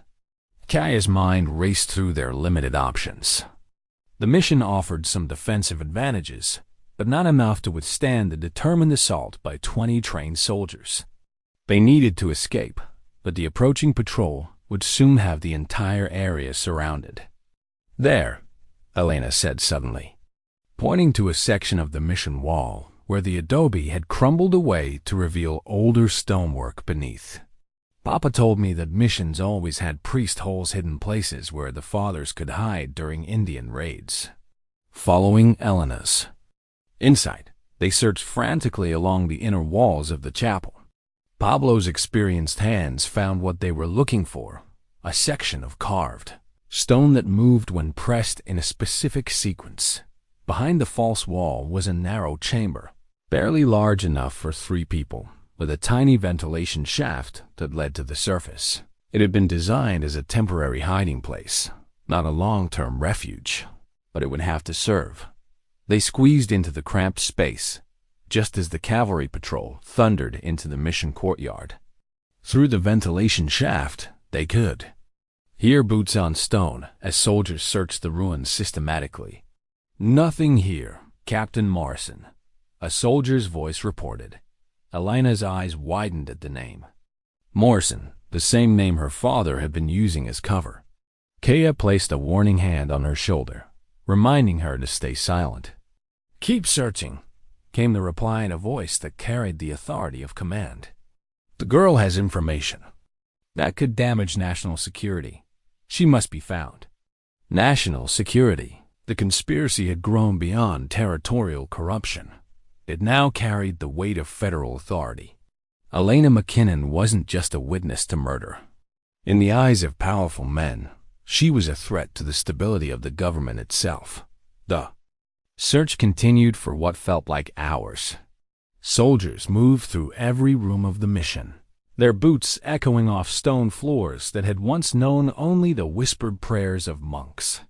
Kaya's mind raced through their limited options. The mission offered some defensive advantages, but not enough to withstand the determined assault by 20 trained soldiers. They needed to escape, but the approaching patrol would soon have the entire area surrounded. "There," Elena said suddenly, pointing to a section of the mission wall where the adobe had crumbled away to reveal older stonework beneath. "Papa told me that missions always had priest holes hidden places where the fathers could hide during Indian raids." Following Elena's insight, they searched frantically along the inner walls of the chapel. Pablo's experienced hands found what they were looking for, a section of carved stone that moved when pressed in a specific sequence. Behind the false wall was a narrow chamber, barely large enough for 3 people, with a tiny ventilation shaft that led to the surface. It had been designed as a temporary hiding place, not a long-term refuge, but it would have to serve. They squeezed into the cramped space, just as the cavalry patrol thundered into the mission courtyard. Through the ventilation shaft, they could hear boots on stone as soldiers searched the ruins systematically. "Nothing here, Captain Morrison," a soldier's voice reported. Elena's eyes widened at the name. Morrison, the same name her father had been using as cover. Kaya placed a warning hand on her shoulder, reminding her to stay silent. "Keep searching," came the reply in a voice that carried the authority of command. "The girl has information that could damage national security. She must be found." National security. The conspiracy had grown beyond territorial corruption. It now carried the weight of federal authority. Elena McKinnon wasn't just a witness to murder. In the eyes of powerful men, she was a threat to the stability of the government itself. The search continued for what felt like hours. Soldiers moved through every room of the mission, their boots echoing off stone floors that had once known only the whispered prayers of monks.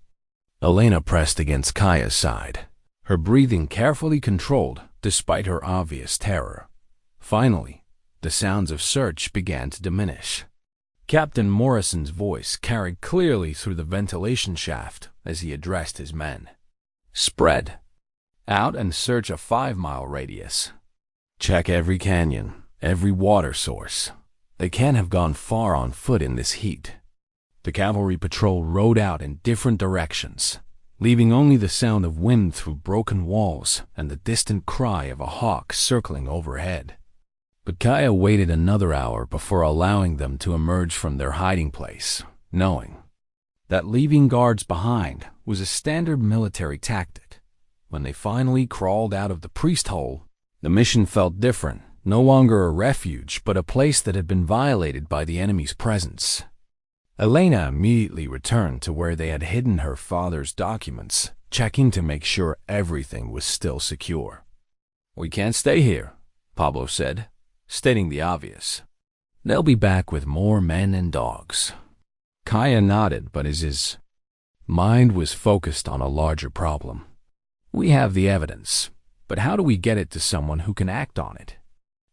Elena pressed against Kaya's side, her breathing carefully controlled despite her obvious terror. Finally, the sounds of search began to diminish. Captain Morrison's voice carried clearly through the ventilation shaft as he addressed his men. "Spread out and search a 5-mile radius. Check every canyon, every water source. They can't have gone far on foot in this heat." The cavalry patrol rode out in different directions, leaving only the sound of wind through broken walls and the distant cry of a hawk circling overhead. But Kaya waited another hour before allowing them to emerge from their hiding place, knowing that leaving guards behind was a standard military tactic. When they finally crawled out of the priest hole, the mission felt different, no longer a refuge, but a place that had been violated by the enemy's presence. Elena immediately returned to where they had hidden her father's documents, checking to make sure everything was still secure. "We can't stay here," Pablo said, stating the obvious. "They'll be back with more men and dogs." Kaya nodded, but his mind was focused on a larger problem. "We have the evidence, but how do we get it to someone who can act on it?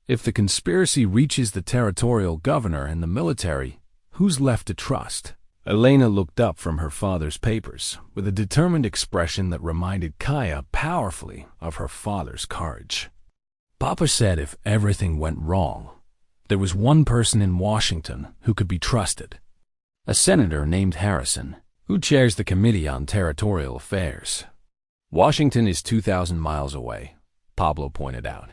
If the conspiracy reaches the territorial governor and the military, who's left to trust?" Elena looked up from her father's papers with a determined expression that reminded Kaya powerfully of her father's courage. Papa said if everything went wrong, there was one person in Washington who could be trusted. A senator named Harrison, who chairs the Committee on Territorial Affairs. Washington is 2,000 miles away, Pablo pointed out.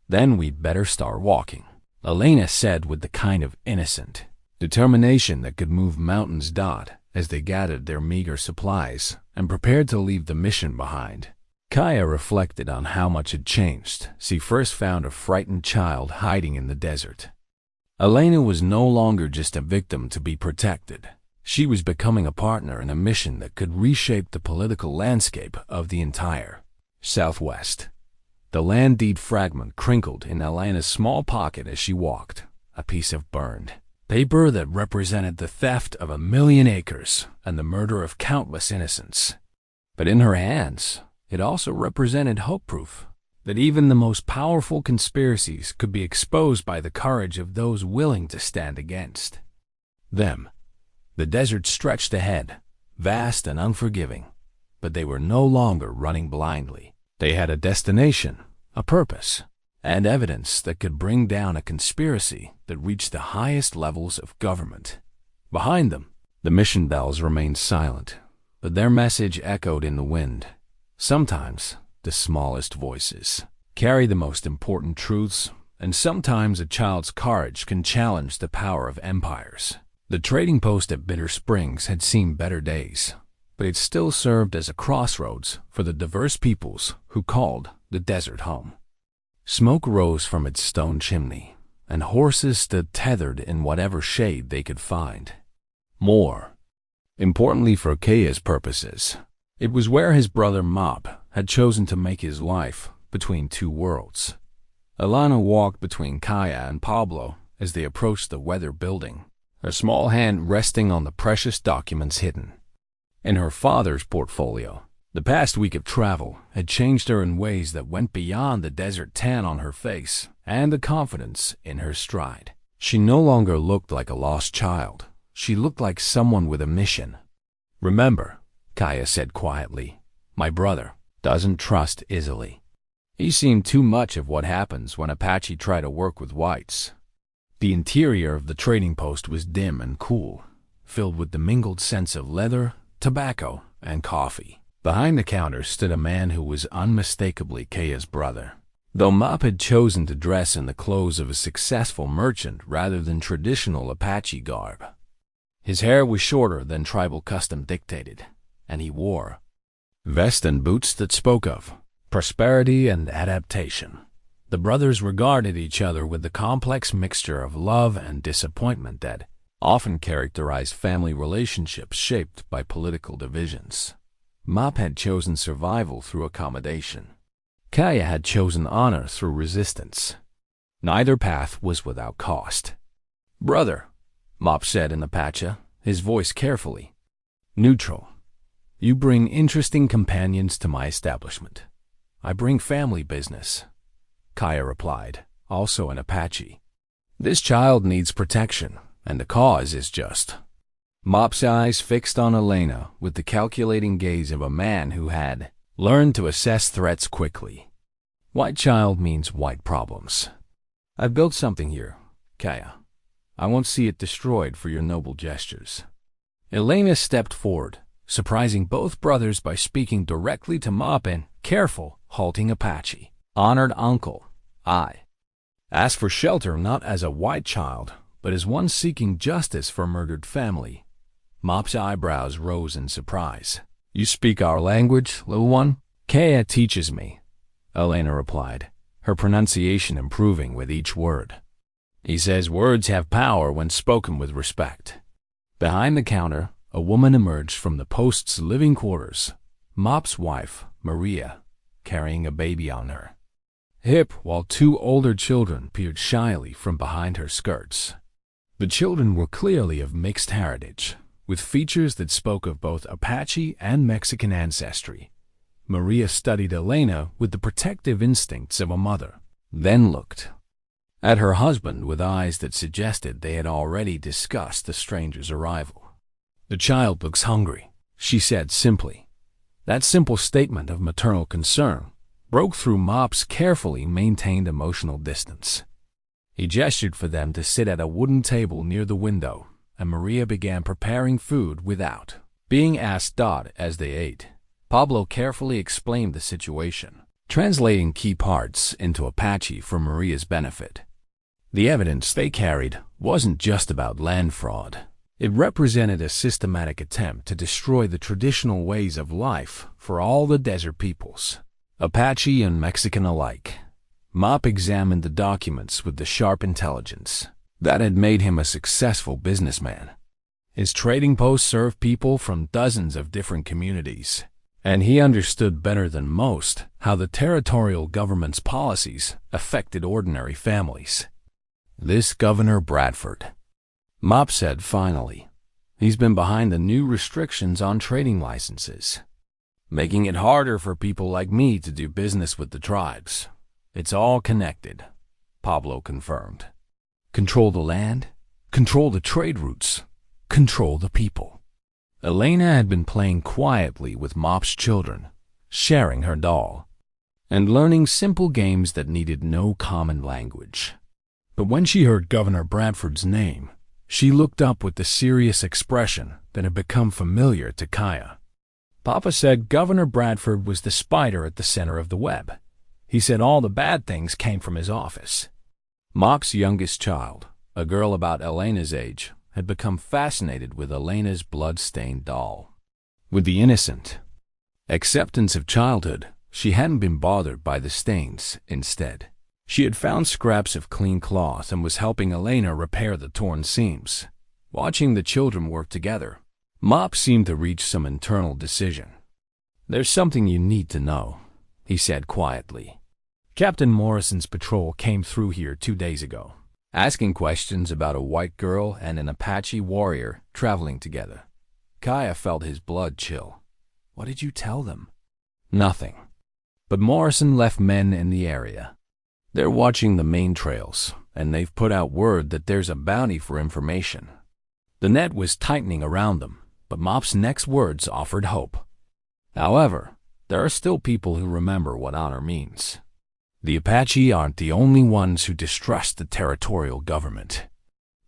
Then we'd better start walking, Elena said with the kind of innocent determination that could move mountains. As they gathered their meager supplies and prepared to leave the mission behind, Kaya reflected on how much had changed. She first found a frightened child hiding in the desert. Elena was no longer just a victim to be protected. She was becoming a partner in a mission that could reshape the political landscape of the entire Southwest. The land deed fragment crinkled in Elena's small pocket as she walked, a piece of burned paper that represented the theft of 1,000,000 acres and the murder of countless innocents. But in her hands, it also represented hope-proof that even the most powerful conspiracies could be exposed by the courage of those willing to stand against them. The desert stretched ahead, vast and unforgiving, but they were no longer running blindly. They had a destination, a purpose, and evidence that could bring down a conspiracy that reached the highest levels of government. Behind them, the mission bells remained silent, but their message echoed in the wind. Sometimes, the smallest voices carry the most important truths, and sometimes a child's courage can challenge the power of empires. The trading post at Bitter Springs had seen better days, but it still served as a crossroads for the diverse peoples who called the desert home. Smoke rose from its stone chimney, and horses stood tethered in whatever shade they could find. More importantly for Kaya's purposes, it was where his brother Mop had chosen to make his life between two worlds. Alana walked between Kaya and Pablo as they approached the weather building, her small hand resting on the precious documents hidden in her father's portfolio. The past week of travel had changed her in ways that went beyond the desert tan on her face and the confidence in her stride. She no longer looked like a lost child. She looked like someone with a mission. "Remember," Kaya said quietly, "my brother doesn't trust easily. He's seen too much of what happens when Apache try to work with whites." The interior of the trading post was dim and cool, filled with the mingled scents of leather, tobacco, and coffee. Behind the counter stood a man who was unmistakably Kaya's brother, though Mop had chosen to dress in the clothes of a successful merchant rather than traditional Apache garb. His hair was shorter than tribal custom dictated, and he wore vest and boots that spoke of prosperity and adaptation. The brothers regarded each other with the complex mixture of love and disappointment that often characterized family relationships shaped by political divisions. Mop had chosen survival through accommodation. Kaya had chosen honor through resistance. Neither path was without cost. "Brother," Mop said in Apache, his voice carefully neutral, "you bring interesting companions to my establishment. I bring family business." Kaya replied, also in Apache, "This child needs protection, and the cause is just." Mop's eyes fixed on Elena with the calculating gaze of a man who had learned to assess threats quickly. "White child means white problems. I've built something here, Kaya. I won't see it destroyed for your noble gestures." Elena stepped forward, surprising both brothers by speaking directly to Mop in careful, halting Apache. "Honored uncle, I ask for shelter not as a white child, but as one seeking justice for murdered family." Mop's eyebrows rose in surprise. "You speak our language, little one?" "Kaya teaches me," Elena replied, her pronunciation improving with each word. "He says words have power when spoken with respect." Behind the counter, a woman emerged from the post's living quarters, Mop's wife, Maria, carrying a baby on her hip while two older children peered shyly from behind her skirts. The children were clearly of mixed heritage, with features that spoke of both Apache and Mexican ancestry. Maria studied Elena with the protective instincts of a mother, then looked at her husband with eyes that suggested they had already discussed the stranger's arrival. "The child looks hungry," she said simply. That simple statement of maternal concern broke through Mop's carefully maintained emotional distance. He gestured for them to sit at a wooden table near the window, and Maria began preparing food without being asked. As they ate, Pablo carefully explained the situation, translating key parts into Apache for Maria's benefit. The evidence they carried wasn't just about land fraud. It represented a systematic attempt to destroy the traditional ways of life for all the desert peoples, Apache and Mexican alike. Mop examined the documents with the sharp intelligence that had made him a successful businessman. His trading posts served people from dozens of different communities, and he understood better than most how the territorial government's policies affected ordinary families. This Governor Bradford, Mop said finally. He's been behind the new restrictions on trading licenses, making it harder for people like me to do business with the tribes. It's all connected, Pablo confirmed. Control the land, control the trade routes, control the people. Elena had been playing quietly with Mop's children, sharing her doll, and learning simple games that needed no common language. But when she heard Governor Bradford's name, she looked up with the serious expression that had become familiar to Kaya. Papa said Governor Bradford was the spider at the center of the web. He said all the bad things came from his office. Mop's youngest child, a girl about Elena's age, had become fascinated with Elena's blood-stained doll. With the innocent acceptance of childhood, she hadn't been bothered by the stains. Instead, she had found scraps of clean cloth and was helping Elena repair the torn seams. Watching the children work together, Mop seemed to reach some internal decision. "There's something you need to know," he said quietly. "Captain Morrison's patrol came through here 2 days ago, asking questions about a white girl and an Apache warrior traveling together." Kaya felt his blood chill. "What did you tell them?" "Nothing. But Morrison left men in the area. They're watching the main trails, and they've put out word that there's a bounty for information." The net was tightening around them, but Mop's next words offered hope. "However, there are still people who remember what honor means. The Apache aren't the only ones who distrust the territorial government."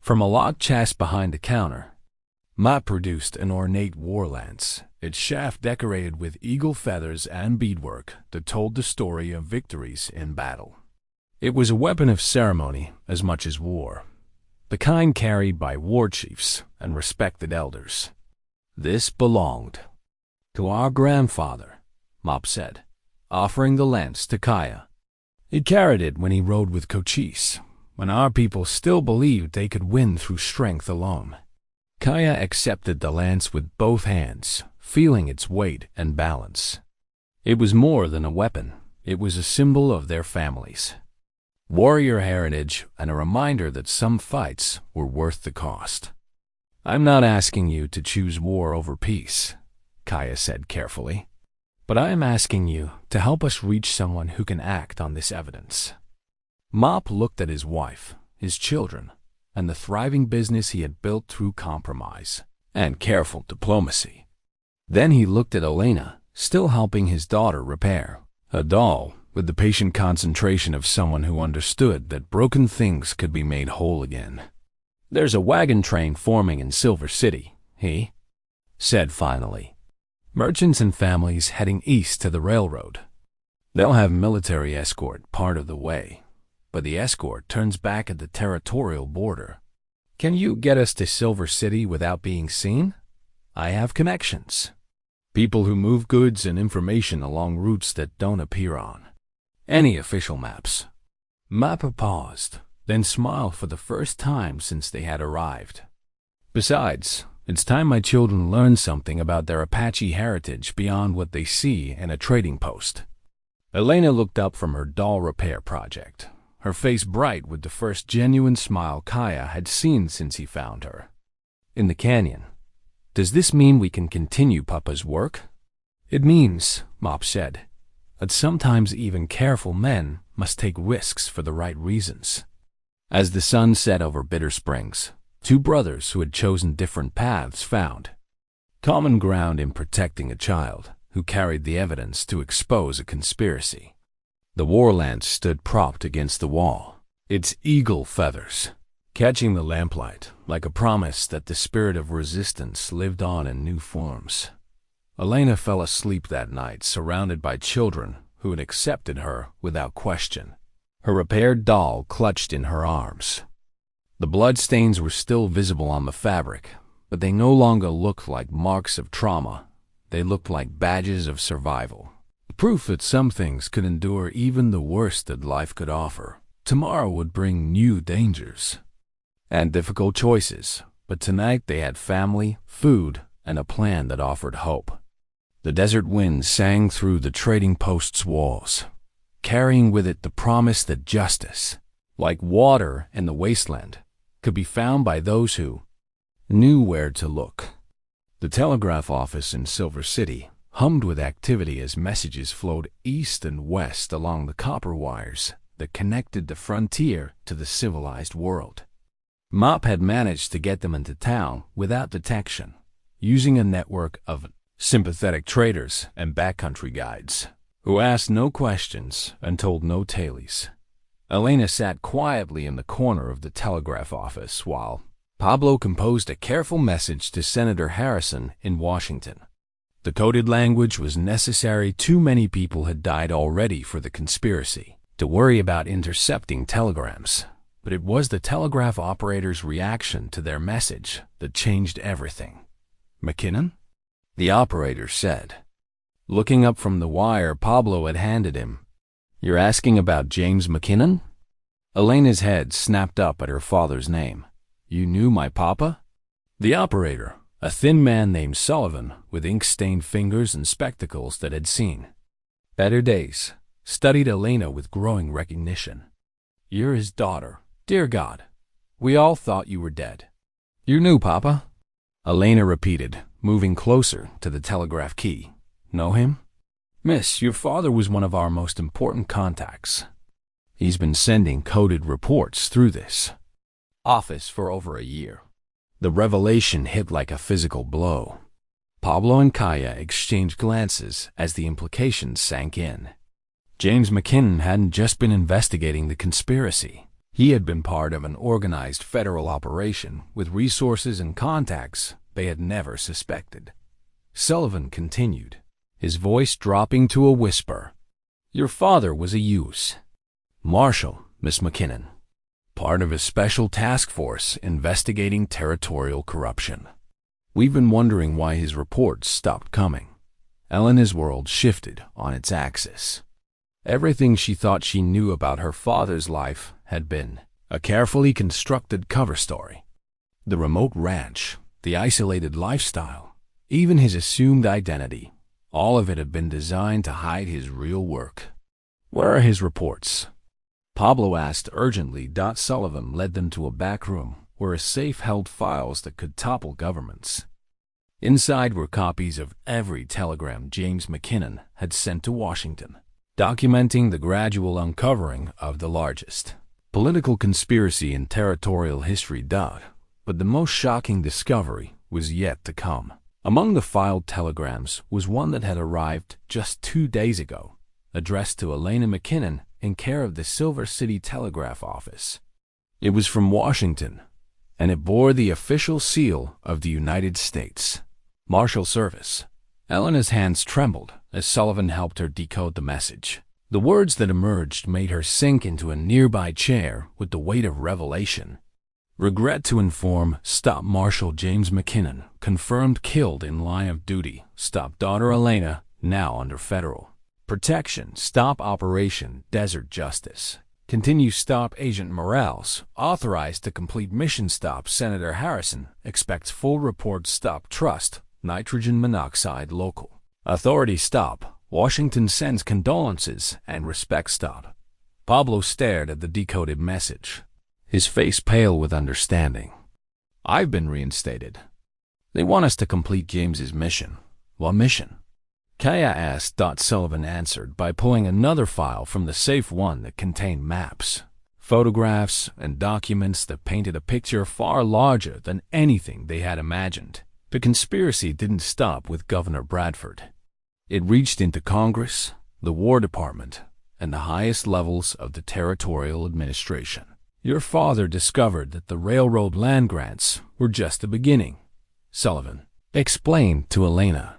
From a locked chest behind the counter, Mop produced an ornate war lance, its shaft decorated with eagle feathers and beadwork that told the story of victories in battle. It was a weapon of ceremony as much as war, the kind carried by war chiefs and respected elders. "This belonged to our grandfather," Mop said, offering the lance to Kaya. "He carried it when he rode with Cochise, when our people still believed they could win through strength alone." Kaya accepted the lance with both hands, feeling its weight and balance. It was more than a weapon. It was a symbol of their families, warrior heritage, and a reminder that some fights were worth the cost. "I'm not asking you to choose war over peace," Kaya said carefully, "but I am asking you to help us reach someone who can act on this evidence." Mop looked at his wife, his children, and the thriving business he had built through compromise and careful diplomacy. Then he looked at Elena, still helping his daughter repair a doll, with the patient concentration of someone who understood that broken things could be made whole again. "There's a wagon train forming in Silver City," he said finally. "Merchants and families heading east to the railroad. They'll have military escort part of the way, but the escort turns back at the territorial border. Can you get us to Silver City without being seen? I have connections. People who move goods and information along routes that don't appear on any official maps." Mappa paused, then smiled for the first time since they had arrived. "Besides, it's time my children learned something about their Apache heritage beyond what they see in a trading post." Elena looked up from her doll repair project, her face bright with the first genuine smile Kaya had seen since he found her. "In the canyon, does this mean we can continue Papa's work?" "It means," Mop said, "that sometimes even careful men must take risks for the right reasons." As the sun set over Bitter Springs, two brothers who had chosen different paths found common ground in protecting a child who carried the evidence to expose a conspiracy. The war lance stood propped against the wall, its eagle feathers catching the lamplight like a promise that the spirit of resistance lived on in new forms. Elena fell asleep that night surrounded by children who had accepted her without question, her repaired doll clutched in her arms. The bloodstains were still visible on the fabric, but they no longer looked like marks of trauma. They looked like badges of survival. Proof that some things could endure even the worst that life could offer. Tomorrow would bring new dangers and difficult choices, but tonight they had family, food, and a plan that offered hope. The desert wind sang through the trading post's walls, carrying with it the promise that justice, like water in the wasteland, could be found by those who knew where to look. The telegraph office in Silver City hummed with activity as messages flowed east and west along the copper wires that connected the frontier to the civilized world. Mop had managed to get them into town without detection, using a network of sympathetic traders and backcountry guides who asked no questions and told no tales. Elena sat quietly in the corner of the telegraph office while Pablo composed a careful message to Senator Harrison in Washington. The coded language was necessary. Too many people had died already for the conspiracy to worry about intercepting telegrams. But it was the telegraph operator's reaction to their message that changed everything. "McKinnon?" the operator said. Looking up from the wire Pablo had handed him. "You're asking about James McKinnon?" Elena's head snapped up at her father's name. "You knew my papa?" The operator, a thin man named Sullivan with ink-stained fingers and spectacles that had seen better days, studied Elena with growing recognition. "You're his daughter. Dear God, we all thought you were dead." "You knew Papa?" Elena repeated, moving closer to the telegraph key. "Know him?" "Miss, your father was one of our most important contacts. He's been sending coded reports through this office for over a year." The revelation hit like a physical blow. Pablo and Kaya exchanged glances as the implications sank in. James McKinnon hadn't just been investigating the conspiracy. He had been part of an organized federal operation with resources and contacts they had never suspected. Sullivan continued, his voice dropping to a whisper. "Your father was a use marshal, Miss McKinnon, part of a special task force investigating territorial corruption. We've been wondering why his reports stopped coming." Elena's world shifted on its axis. Everything she thought she knew about her father's life had been a carefully constructed cover story. The remote ranch, the isolated lifestyle, even his assumed identity, all of it had been designed to hide his real work. "Where are his reports?" Pablo asked urgently. Sullivan led them to a back room where a safe held files that could topple governments. Inside were copies of every telegram James McKinnon had sent to Washington, documenting the gradual uncovering of the largest political conspiracy in territorial history. But the most shocking discovery was yet to come. Among the filed telegrams was one that had arrived just 2 days ago, addressed to Elena McKinnon in care of the Silver City Telegraph Office. It was from Washington, and it bore the official seal of the United States Marshal Service. Elena's hands trembled as Sullivan helped her decode the message. The words that emerged made her sink into a nearby chair with the weight of revelation. "Regret to inform, stop Marshal James McKinnon, confirmed killed in line of duty. Stop daughter Elena, now under federal protection. Stop Operation Desert Justice. Continue stop Agent Morales, authorized to complete mission stop. Senator Harrison expects full report. Stop Trust, nitrogen monoxide local. Authority stop. Washington sends condolences and respect. Stop." Pablo stared at the decoded message, his face pale with understanding. "I've been reinstated. They want us to complete James's mission." "What mission?" Kaya asked. Sullivan answered by pulling another file from the safe, one that contained maps, photographs, and documents that painted a picture far larger than anything they had imagined. The conspiracy didn't stop with Governor Bradford. It reached into Congress, the War Department, and the highest levels of the territorial administration. Your father discovered that the railroad land grants were just the beginning, Sullivan explained to Elena.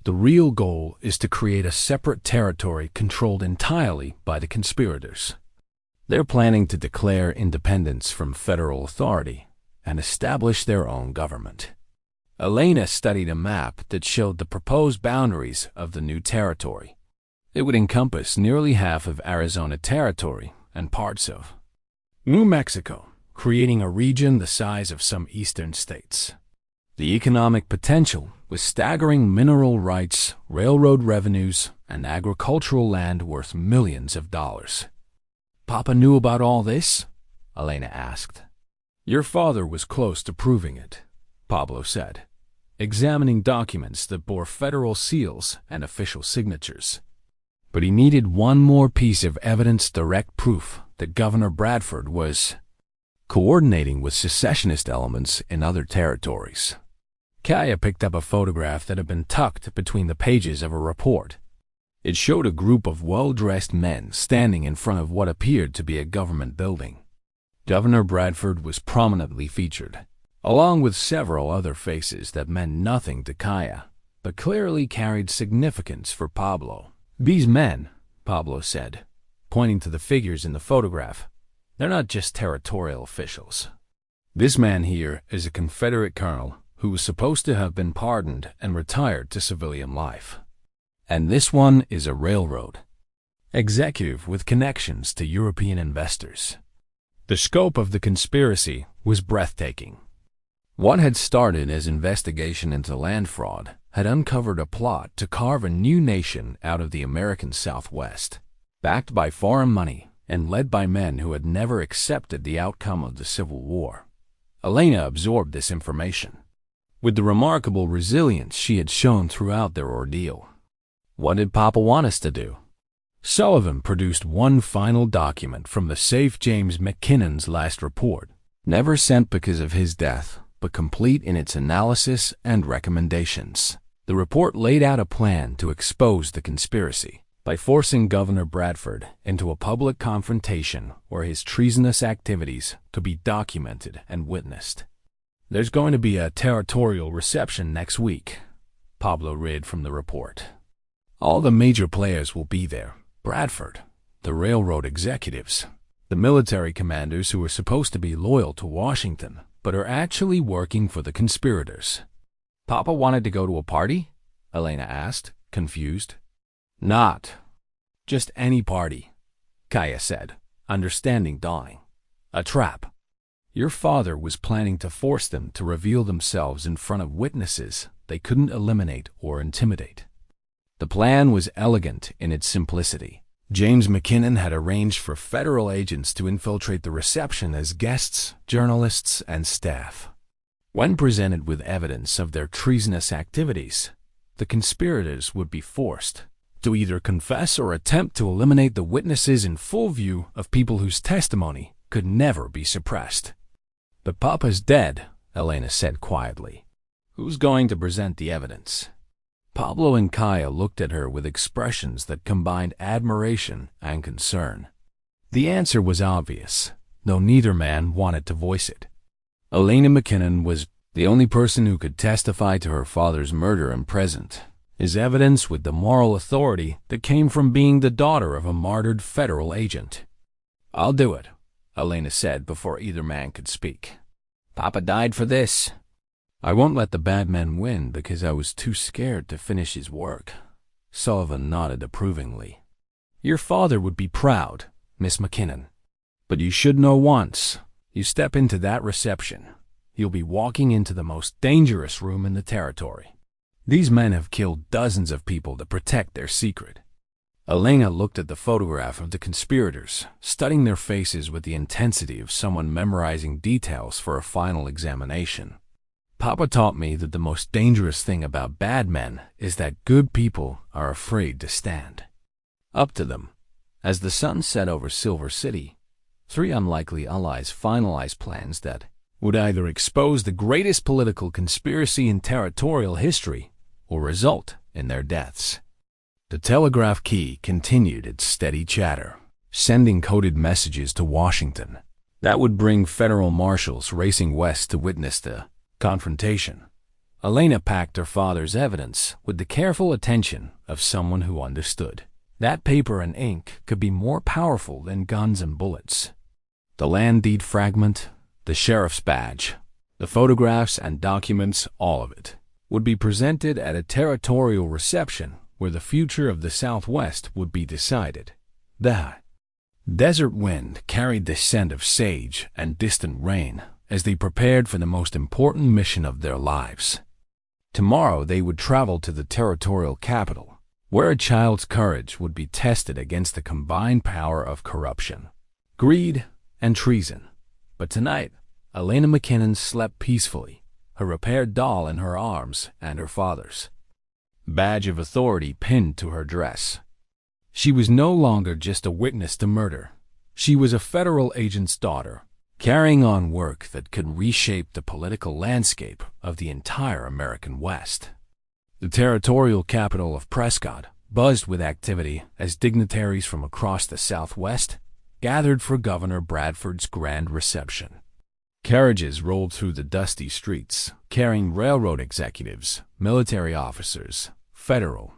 The real goal is to create a separate territory controlled entirely by the conspirators. They're planning to declare independence from federal authority and establish their own government. Elena studied a map that showed the proposed boundaries of the new territory. It would encompass nearly half of Arizona Territory and parts of New Mexico, creating a region the size of some eastern states. The economic potential was staggering: mineral rights, railroad revenues, and agricultural land worth millions of dollars. Papa knew about all this? Elena asked. Your father was close to proving it, Pablo said, examining documents that bore federal seals and official signatures. But he needed one more piece of evidence, direct proof that Governor Bradford was coordinating with secessionist elements in other territories. Kaya picked up a photograph that had been tucked between the pages of a report. It showed a group of well-dressed men standing in front of what appeared to be a government building. Governor Bradford was prominently featured, along with several other faces that meant nothing to Kaya, but clearly carried significance for Pablo. These men, Pablo said, pointing to the figures in the photograph, they're not just territorial officials. This man here is a Confederate colonel who was supposed to have been pardoned and retired to civilian life. And this one is a railroad executive with connections to European investors. The scope of the conspiracy was breathtaking. What had started as investigation into land fraud had uncovered a plot to carve a new nation out of the American Southwest, backed by foreign money and led by men who had never accepted the outcome of the Civil War. Elena absorbed this information with the remarkable resilience she had shown throughout their ordeal. What did Papa want us to do? Sullivan produced one final document from the safe: James McKinnon's last report, never sent because of his death, but complete in its analysis and recommendations. The report laid out a plan to expose the conspiracy by forcing Governor Bradford into a public confrontation where his treasonous activities could be documented and witnessed. There's going to be a territorial reception next week, Pablo read from the report. All the major players will be there: Bradford, the railroad executives, the military commanders who are supposed to be loyal to Washington, but are actually working for the conspirators. Papa wanted to go to a party? Elena asked, confused. Not just any party, Kaya said, understanding dawning. A trap. Your father was planning to force them to reveal themselves in front of witnesses they couldn't eliminate or intimidate. The plan was elegant in its simplicity. James McKinnon had arranged for federal agents to infiltrate the reception as guests, journalists, and staff. When presented with evidence of their treasonous activities, the conspirators would be forced to either confess or attempt to eliminate the witnesses in full view of people whose testimony could never be suppressed. But Papa's dead, Elena said quietly. Who's going to present the evidence? Pablo and Kaya looked at her with expressions that combined admiration and concern. The answer was obvious, though neither man wanted to voice it. Elena McKinnon was the only person who could testify to her father's murder and present his evidence with the moral authority that came from being the daughter of a martyred federal agent. I'll do it, Elena said before either man could speak. Papa died for this. I won't let the bad men win because I was too scared to finish his work. Sullivan nodded approvingly. Your father would be proud, Miss McKinnon. But you should know once you step into that reception, you'll be walking into the most dangerous room in the territory. These men have killed dozens of people to protect their secret. Elena looked at the photograph of the conspirators, studying their faces with the intensity of someone memorizing details for a final examination. Papa taught me that the most dangerous thing about bad men is that good people are afraid to stand up to them. As the sun set over Silver City, three unlikely allies finalized plans that would either expose the greatest political conspiracy in territorial history or result in their deaths. The telegraph key continued its steady chatter, sending coded messages to Washington that would bring federal marshals racing west to witness the confrontation. Elena packed her father's evidence with the careful attention of someone who understood. That paper and ink could be more powerful than guns and bullets. The land deed fragment, the sheriff's badge, the photographs and documents, all of it, would be presented at a territorial reception where the future of the Southwest would be decided. The desert wind carried the scent of sage and distant rain as they prepared for the most important mission of their lives. Tomorrow they would travel to the territorial capital, where a child's courage would be tested against the combined power of corruption, greed, and treason. But tonight, Elena McKinnon slept peacefully, her repaired doll in her arms and her father's badge of authority pinned to her dress. She was no longer just a witness to murder. She was a federal agent's daughter, carrying on work that could reshape the political landscape of the entire American West. The territorial capital of Prescott buzzed with activity as dignitaries from across the Southwest gathered for Governor Bradford's grand reception. Carriages rolled through the dusty streets, carrying railroad executives, military officers, federal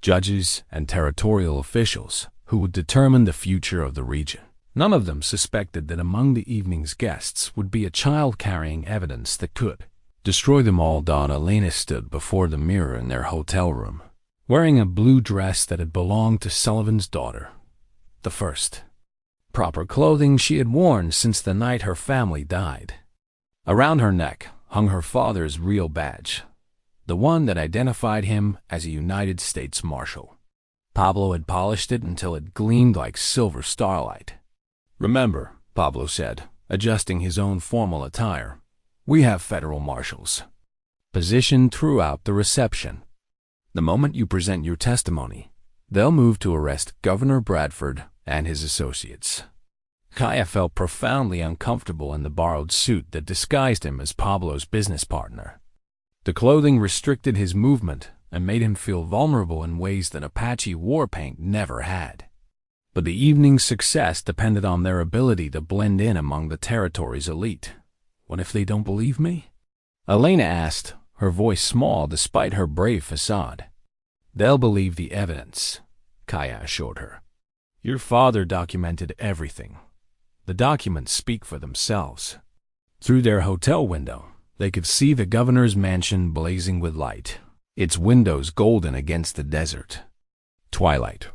judges, and territorial officials who would determine the future of the region. None of them suspected that among the evening's guests would be a child carrying evidence that could destroy them all. Elena stood before the mirror in their hotel room, wearing a blue dress that had belonged to Sullivan's daughter, the first proper clothing she had worn since the night her family died. Around her neck hung her father's real badge, the one that identified him as a United States Marshal. Pablo had polished it until it gleamed like silver starlight. "Remember," Pablo said, adjusting his own formal attire, "we have federal marshals positioned throughout the reception. The moment you present your testimony, they'll move to arrest Governor Bradford and his associates." Kaya felt profoundly uncomfortable in the borrowed suit that disguised him as Pablo's business partner. The clothing restricted his movement and made him feel vulnerable in ways that Apache war paint never had. But the evening's success depended on their ability to blend in among the territory's elite. "What if they don't believe me?" Elena asked, her voice small despite her brave facade. "They'll believe the evidence," Kaya assured her. "Your father documented everything. The documents speak for themselves." Through their hotel window, they could see the governor's mansion blazing with light, its windows golden against the desert. Twilight.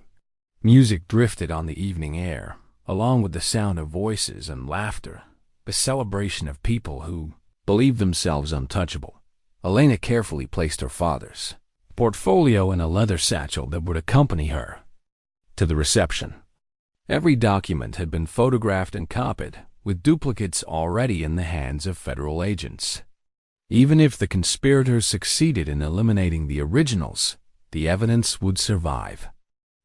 Music drifted on the evening air, along with the sound of voices and laughter, the celebration of people who believed themselves untouchable. Elena carefully placed her father's portfolio in a leather satchel that would accompany her to the reception. Every document had been photographed and copied, with duplicates already in the hands of federal agents. Even if the conspirators succeeded in eliminating the originals, the evidence would survive.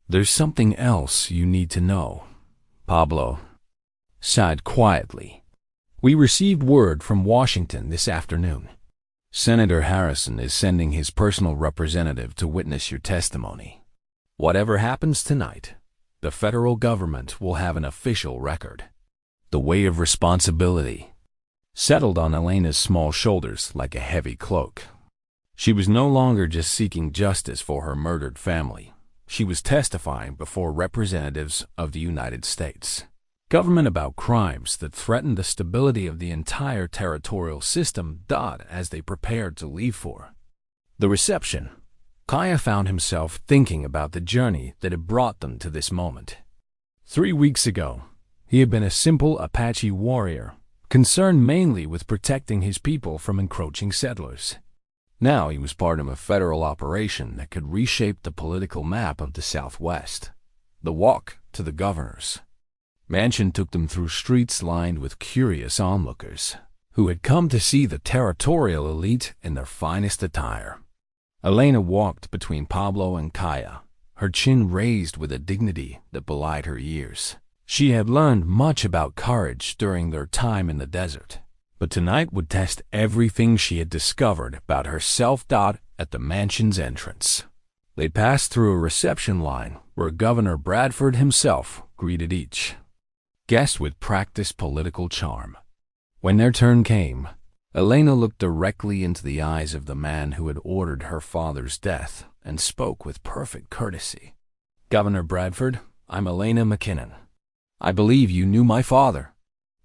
"There's something else you need to know," Pablo sighed quietly. "We received word from Washington this afternoon. Senator Harrison is sending his personal representative to witness your testimony. Whatever happens tonight, the federal government will have an official record." The weight of responsibility settled on Elena's small shoulders like a heavy cloak. She was no longer just seeking justice for her murdered family. She was testifying before representatives of the United States government about crimes that threatened the stability of the entire territorial system. As they prepared to leave for the reception, Kaya found himself thinking about the journey that had brought them to this moment. 3 weeks ago, he had been a simple Apache warrior, concerned mainly with protecting his people from encroaching settlers. Now he was part of a federal operation that could reshape the political map of the Southwest. The walk to the governor's mansion took them through streets lined with curious onlookers who had come to see the territorial elite in their finest attire. Elena walked between Pablo and Kaya, her chin raised with a dignity that belied her years. She had learned much about courage during their time in the desert, but tonight would test everything she had discovered about herself. At the mansion's entrance, They passed through a reception line where Governor Bradford himself greeted each guest with practiced political charm. When their turn came, Elena looked directly into the eyes of the man who had ordered her father's death and spoke with perfect courtesy. "Governor Bradford, I'm Elena McKinnon. I believe you knew my father."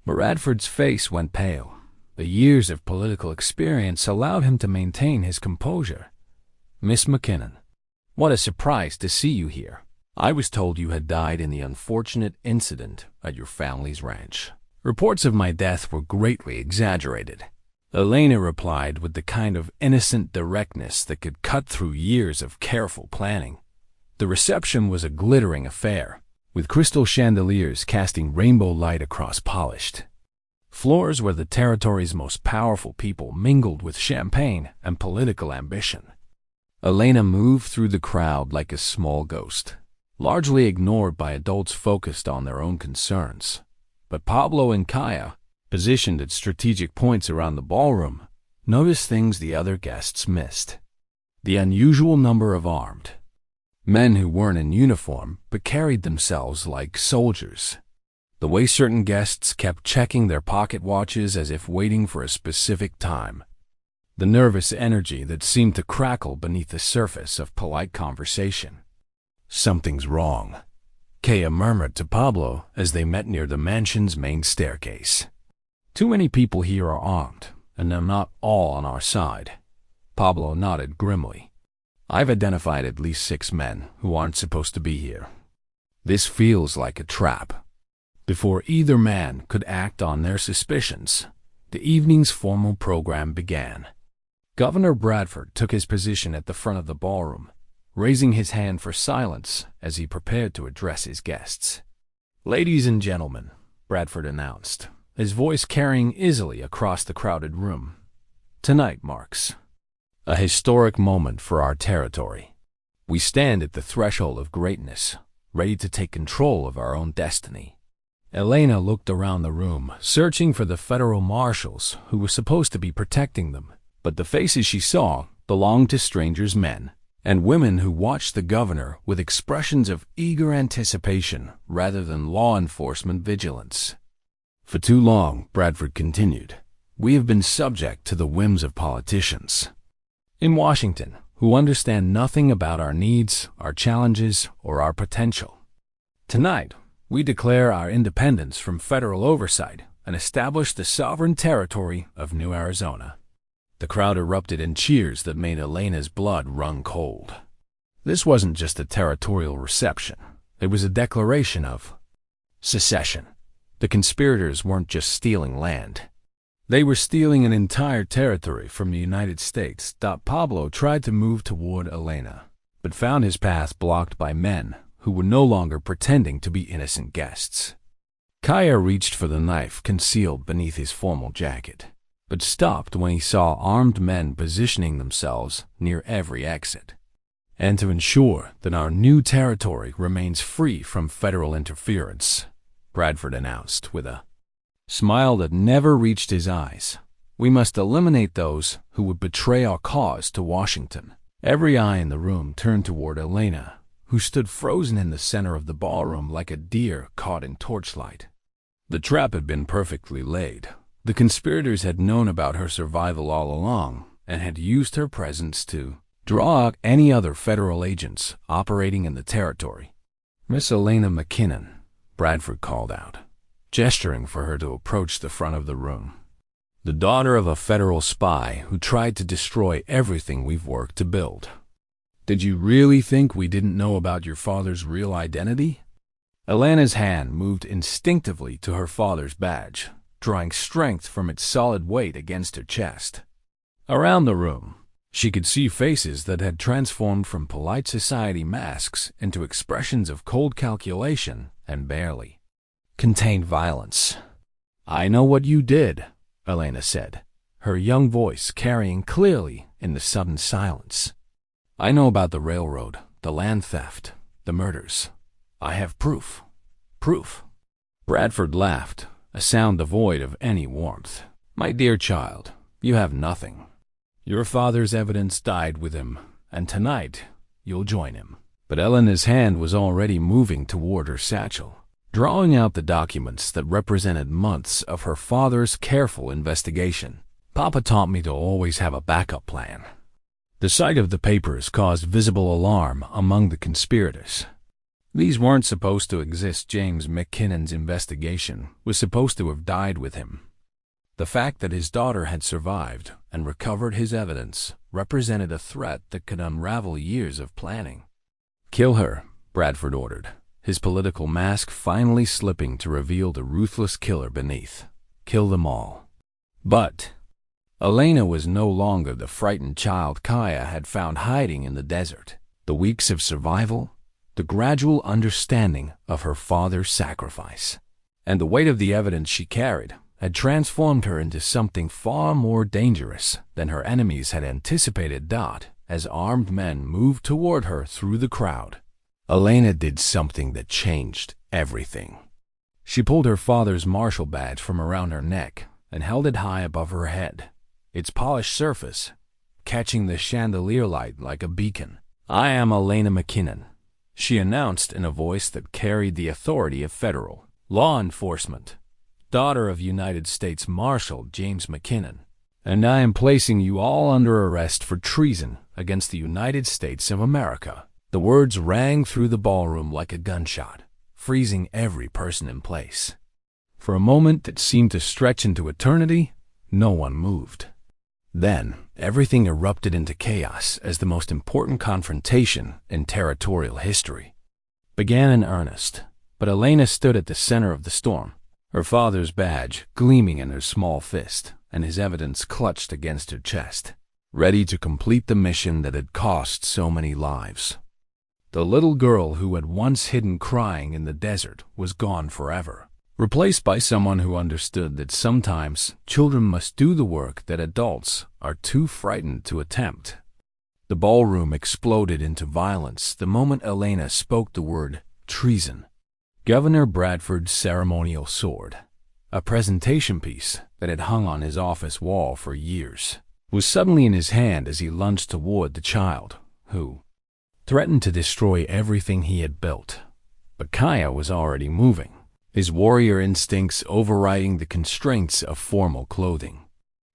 Bradford's face went pale. The years of political experience allowed him to maintain his composure. "Miss McKinnon, what a surprise to see you here. I was told you had died in the unfortunate incident at your family's ranch. Reports of my death were greatly exaggerated." Elena replied with the kind of innocent directness that could cut through years of careful planning. The reception was a glittering affair, with crystal chandeliers casting rainbow light across polished floors where the territory's most powerful people mingled with champagne and political ambition. Elena moved through the crowd like a small ghost, largely ignored by adults focused on their own concerns. But Pablo and Kaya, positioned at strategic points around the ballroom, noticed things the other guests missed. The unusual number of armed men who weren't in uniform but carried themselves like soldiers. The way certain guests kept checking their pocket watches as if waiting for a specific time. The nervous energy that seemed to crackle beneath the surface of polite conversation. "Something's wrong," Kaya murmured to Pablo as they met near the mansion's main staircase. "Too many people here are armed, and they're not all on our side." Pablo nodded grimly. "I've identified at least 6 men who aren't supposed to be here. This feels like a trap." Before either man could act on their suspicions, the evening's formal program began. Governor Bradford took his position at the front of the ballroom, raising his hand for silence as he prepared to address his guests. "Ladies and gentlemen," Bradford announced, his voice carrying easily across the crowded room, "tonight marks a historic moment for our territory. We stand at the threshold of greatness, ready to take control of our own destiny." Elena looked around the room, searching for the federal marshals who were supposed to be protecting them, but the faces she saw belonged to strangers, men and women who watched the governor with expressions of eager anticipation rather than law enforcement vigilance. "For too long," Bradford continued, "we have been subject to the whims of politicians in Washington who understand nothing about our needs, our challenges, or our potential. Tonight, we declare our independence from federal oversight and establish the sovereign territory of New Arizona." The crowd erupted in cheers that made Elena's blood run cold. This wasn't just a territorial reception. It was a declaration of secession. The conspirators weren't just stealing land. They were stealing an entire territory from the United States. Pablo tried to move toward Elena, but found his path blocked by men who were no longer pretending to be innocent guests. Kaya reached for the knife concealed beneath his formal jacket, but stopped when he saw armed men positioning themselves near every exit. "And to ensure that our new territory remains free from federal interference," Bradford announced with a smile that never reached his eyes, "we must eliminate those who would betray our cause to Washington." Every eye in the room turned toward Elena, who stood frozen in the center of the ballroom like a deer caught in torchlight. The trap had been perfectly laid. The conspirators had known about her survival all along and had used her presence to draw out any other federal agents operating in the territory. "Miss Elena McKinnon," Bradford called out, gesturing for her to approach the front of the room. "The daughter of a federal spy who tried to destroy everything we've worked to build. Did you really think we didn't know about your father's real identity?" Elena's hand moved instinctively to her father's badge, drawing strength from its solid weight against her chest. Around the room, she could see faces that had transformed from polite society masks into expressions of cold calculation and barely contained violence. "I know what you did," Elena said, her young voice carrying clearly in the sudden silence. "I know about the railroad, the land theft, the murders. I have proof." "Proof?" Bradford laughed, a sound devoid of any warmth. "My dear child, you have nothing. Your father's evidence died with him, and tonight you'll join him. But Elena's hand was already moving toward her satchel, drawing out the documents that represented months of her father's careful investigation. Papa taught me to always have a backup plan. The sight of the papers caused visible alarm among the conspirators. These weren't supposed to exist. James McKinnon's investigation was supposed to have died with him. The fact that his daughter had survived and recovered his evidence represented a threat that could unravel years of planning. "Kill her," Bradford ordered, his political mask finally slipping to reveal the ruthless killer beneath. "Kill them all." But Elena was no longer the frightened child Kaya had found hiding in the desert. The weeks of survival, the gradual understanding of her father's sacrifice, and the weight of the evidence she carried had transformed her into something far more dangerous than her enemies had anticipated. As armed men moved toward her through the crowd, Elena did something that changed everything. She pulled her father's marshal badge from around her neck and held it high above her head, its polished surface catching the chandelier light like a beacon. "I am Elena McKinnon," she announced in a voice that carried the authority of federal law enforcement, daughter of United States Marshal James McKinnon, "and I am placing you all under arrest for treason against the United States of America." The words rang through the ballroom like a gunshot, freezing every person in place. For a moment that seemed to stretch into eternity, no one moved. Then, everything erupted into chaos as the most important confrontation in territorial history began in earnest. But Elena stood at the center of the storm, her father's badge gleaming in her small fist and his evidence clutched against her chest, ready to complete the mission that had cost so many lives. The little girl who had once hidden crying in the desert was gone forever, replaced by someone who understood that sometimes children must do the work that adults are too frightened to attempt. The ballroom exploded into violence the moment Elena spoke the word treason. Governor Bradford's ceremonial sword, a presentation piece that had hung on his office wall for years, was suddenly in his hand as he lunged toward the child, who threatened to destroy everything he had built. But Kaya was already moving, his warrior instincts overriding the constraints of formal clothing.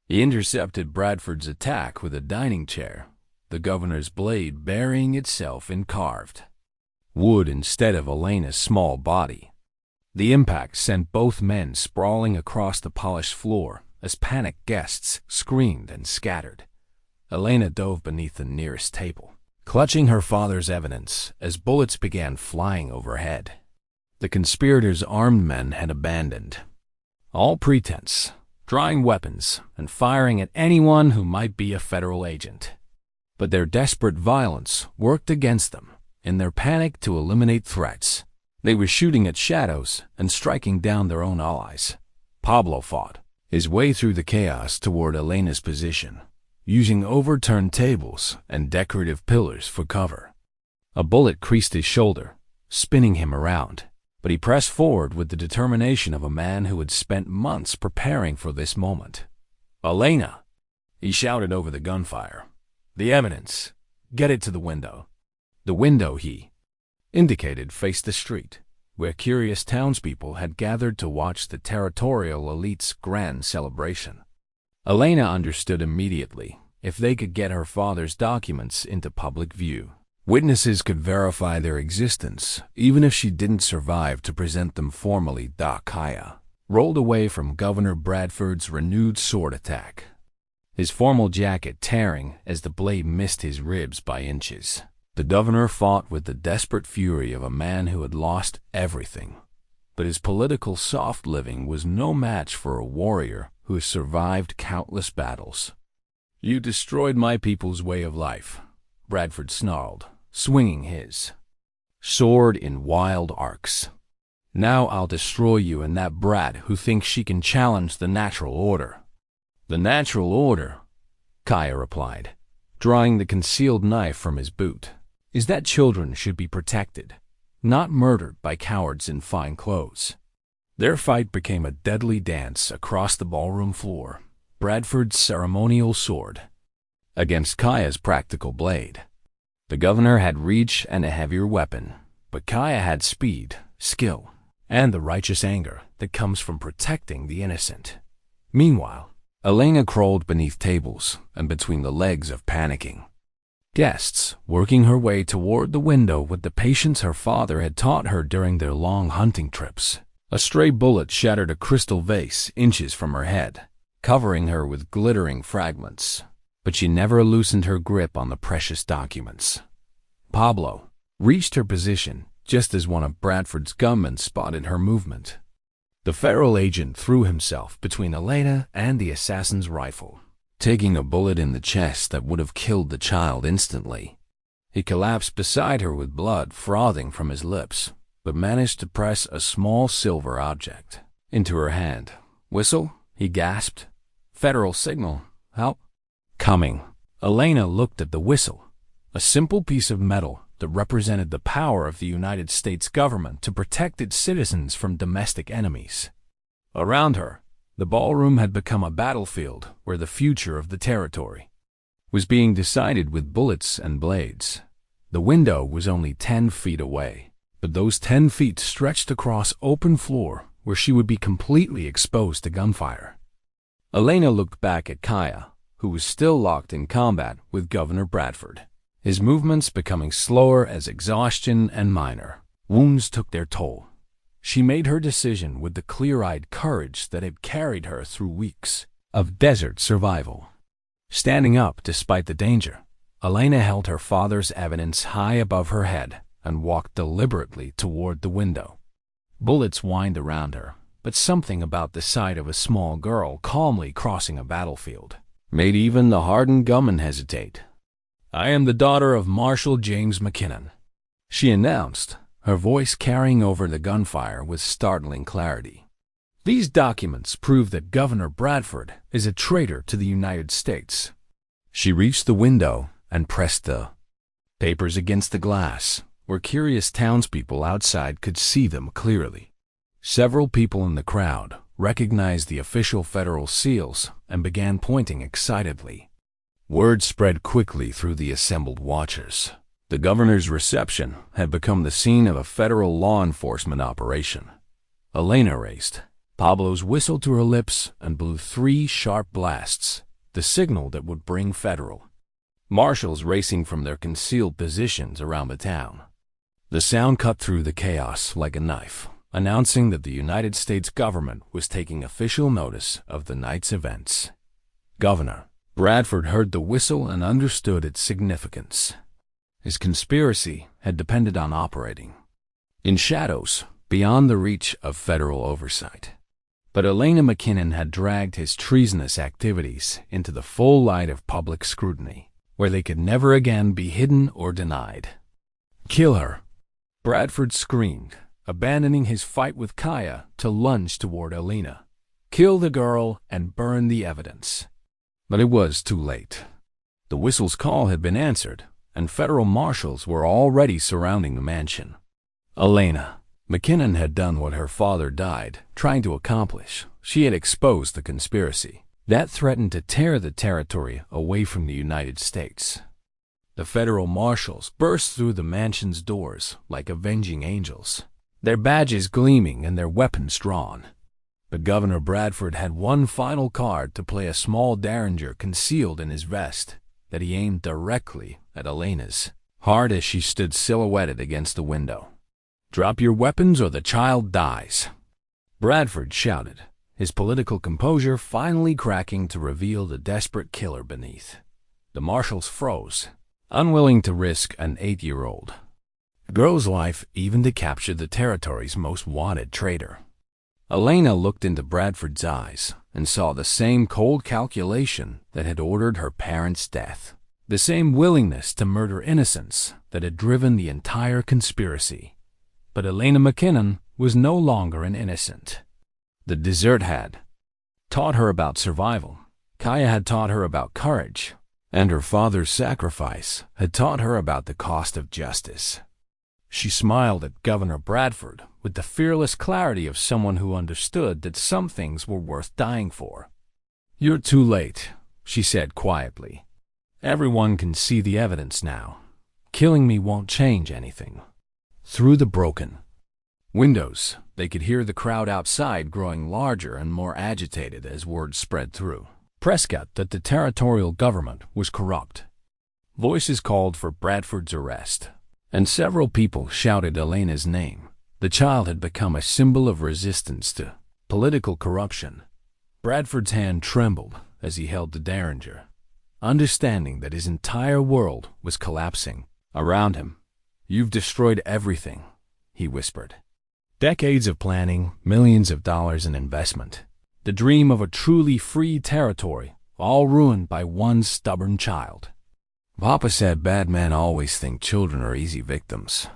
He intercepted Bradford's attack with a dining chair, the governor's blade burying itself in carved wood instead of Elena's small body. The impact sent both men sprawling across the polished floor as panicked guests screamed and scattered. Elena dove beneath the nearest table, clutching her father's evidence as bullets began flying overhead. The conspirators' armed men had abandoned all pretense, drawing weapons and firing at anyone who might be a federal agent. But their desperate violence worked against them in their panic to eliminate threats. They were shooting at shadows and striking down their own allies. Pablo fought his way through the chaos toward Elena's position, using overturned tables and decorative pillars for cover. A bullet creased his shoulder, spinning him around, but he pressed forward with the determination of a man who had spent months preparing for this moment. "Elena!" he shouted over the gunfire. "The evidence! Get it to the window." The window he indicated faced the street, where curious townspeople had gathered to watch the territorial elite's grand celebration. Elena understood immediately. If they could get her father's documents into public view, witnesses could verify their existence, even if she didn't survive to present them formally. Kaya rolled away from Governor Bradford's renewed sword attack, his formal jacket tearing as the blade missed his ribs by inches. The governor fought with the desperate fury of a man who had lost everything, but his political soft living was no match for a warrior who has survived countless battles. "You destroyed my people's way of life," Bradford snarled, swinging his sword in wild arcs. "Now I'll destroy you and that brat who thinks she can challenge the natural order." "The natural order," Kaya replied, drawing the concealed knife from his boot, "is that children should be protected, not murdered by cowards in fine clothes." Their fight became a deadly dance across the ballroom floor, Bradford's ceremonial sword against Kaya's practical blade. The governor had reach and a heavier weapon, but Kaya had speed, skill, and the righteous anger that comes from protecting the innocent. Meanwhile, Elena crawled beneath tables and between the legs of panicking guests, working her way toward the window with the patience her father had taught her during their long hunting trips. A stray bullet shattered a crystal vase inches from her head, covering her with glittering fragments, but she never loosened her grip on the precious documents. Pablo reached her position just as one of Bradford's gunmen spotted her movement. The federal agent threw himself between Elena and the assassin's rifle, taking a bullet in the chest that would have killed the child instantly. He collapsed beside her with blood frothing from his lips, but managed to press a small silver object into her hand. "Whistle?" he gasped. "Federal signal. Help." Coming, Elena looked at the whistle, a simple piece of metal that represented the power of the United States government to protect its citizens from domestic enemies. Around her, the ballroom had become a battlefield where the future of the territory was being decided with bullets and blades. The window was only 10 feet away, but those 10 feet stretched across open floor where she would be completely exposed to gunfire. Elena looked back at Kaya, who was still locked in combat with Governor Bradford, his movements becoming slower as exhaustion and minor wounds took their toll. She made her decision with the clear-eyed courage that had carried her through weeks of desert survival. Standing up despite the danger, Elena held her father's evidence high above her head and walked deliberately toward the window. Bullets whined around her, but something about the sight of a small girl calmly crossing a battlefield made even the hardened gunman hesitate. "I am the daughter of Marshal James McKinnon," she announced, her voice carrying over the gunfire with startling clarity. "These documents prove that Governor Bradford is a traitor to the United States." She reached the window and pressed the papers against the glass, where curious townspeople outside could see them clearly. Several people in the crowd recognized the official federal seals and began pointing excitedly. Word spread quickly through the assembled watchers. The governor's reception had become the scene of a federal law enforcement operation. Elena raised Pablo's whistle to her lips and blew 3 sharp blasts, the signal that would bring federal marshals racing from their concealed positions around the town. The sound cut through the chaos like a knife, announcing that the United States government was taking official notice of the night's events. Governor Bradford heard the whistle and understood its significance. His conspiracy had depended on operating in shadows beyond the reach of federal oversight. But Elena McKinnon had dragged his treasonous activities into the full light of public scrutiny, where they could never again be hidden or denied. "Kill her!" Bradford screamed, abandoning his fight with Kaya to lunge toward Elena. "Kill the girl and burn the evidence." But it was too late. The whistle's call had been answered, and federal marshals were already surrounding the mansion. Elena McKinnon had done what her father died trying to accomplish. She had exposed the conspiracy that threatened to tear the territory away from the United States. The federal marshals burst through the mansion's doors like avenging angels, their badges gleaming and their weapons drawn. But Governor Bradford had one final card to play, a small derringer concealed in his vest that he aimed directly at Elena's heart as she stood silhouetted against the window. "Drop your weapons or the child dies," Bradford shouted, his political composure finally cracking to reveal the desperate killer beneath. The marshals froze, unwilling to risk an 8-year-old girl's life even to capture the territory's most wanted traitor. Elena looked into Bradford's eyes and saw the same cold calculation that had ordered her parents' death, the same willingness to murder innocents that had driven the entire conspiracy. But Elena McKinnon was no longer an innocent. The desert had taught her about survival. Kaya had taught her about courage, and her father's sacrifice had taught her about the cost of justice. She smiled at Governor Bradford with the fearless clarity of someone who understood that some things were worth dying for. "You're too late," she said quietly. "Everyone can see the evidence now. Killing me won't change anything. Through the broken windows, they could hear the crowd outside growing larger and more agitated as word spread through Prescott that the territorial government was corrupt. Voices called for Bradford's arrest, and several people shouted Elena's name. The child had become a symbol of resistance to political corruption. Bradford's hand trembled as he held the Derringer, understanding that his entire world was collapsing around him. "You've destroyed everything," he whispered. "Decades of planning, millions of dollars in investment. The dream of a truly free territory, all ruined by one stubborn child." "Papa said bad men always think children are easy victims,"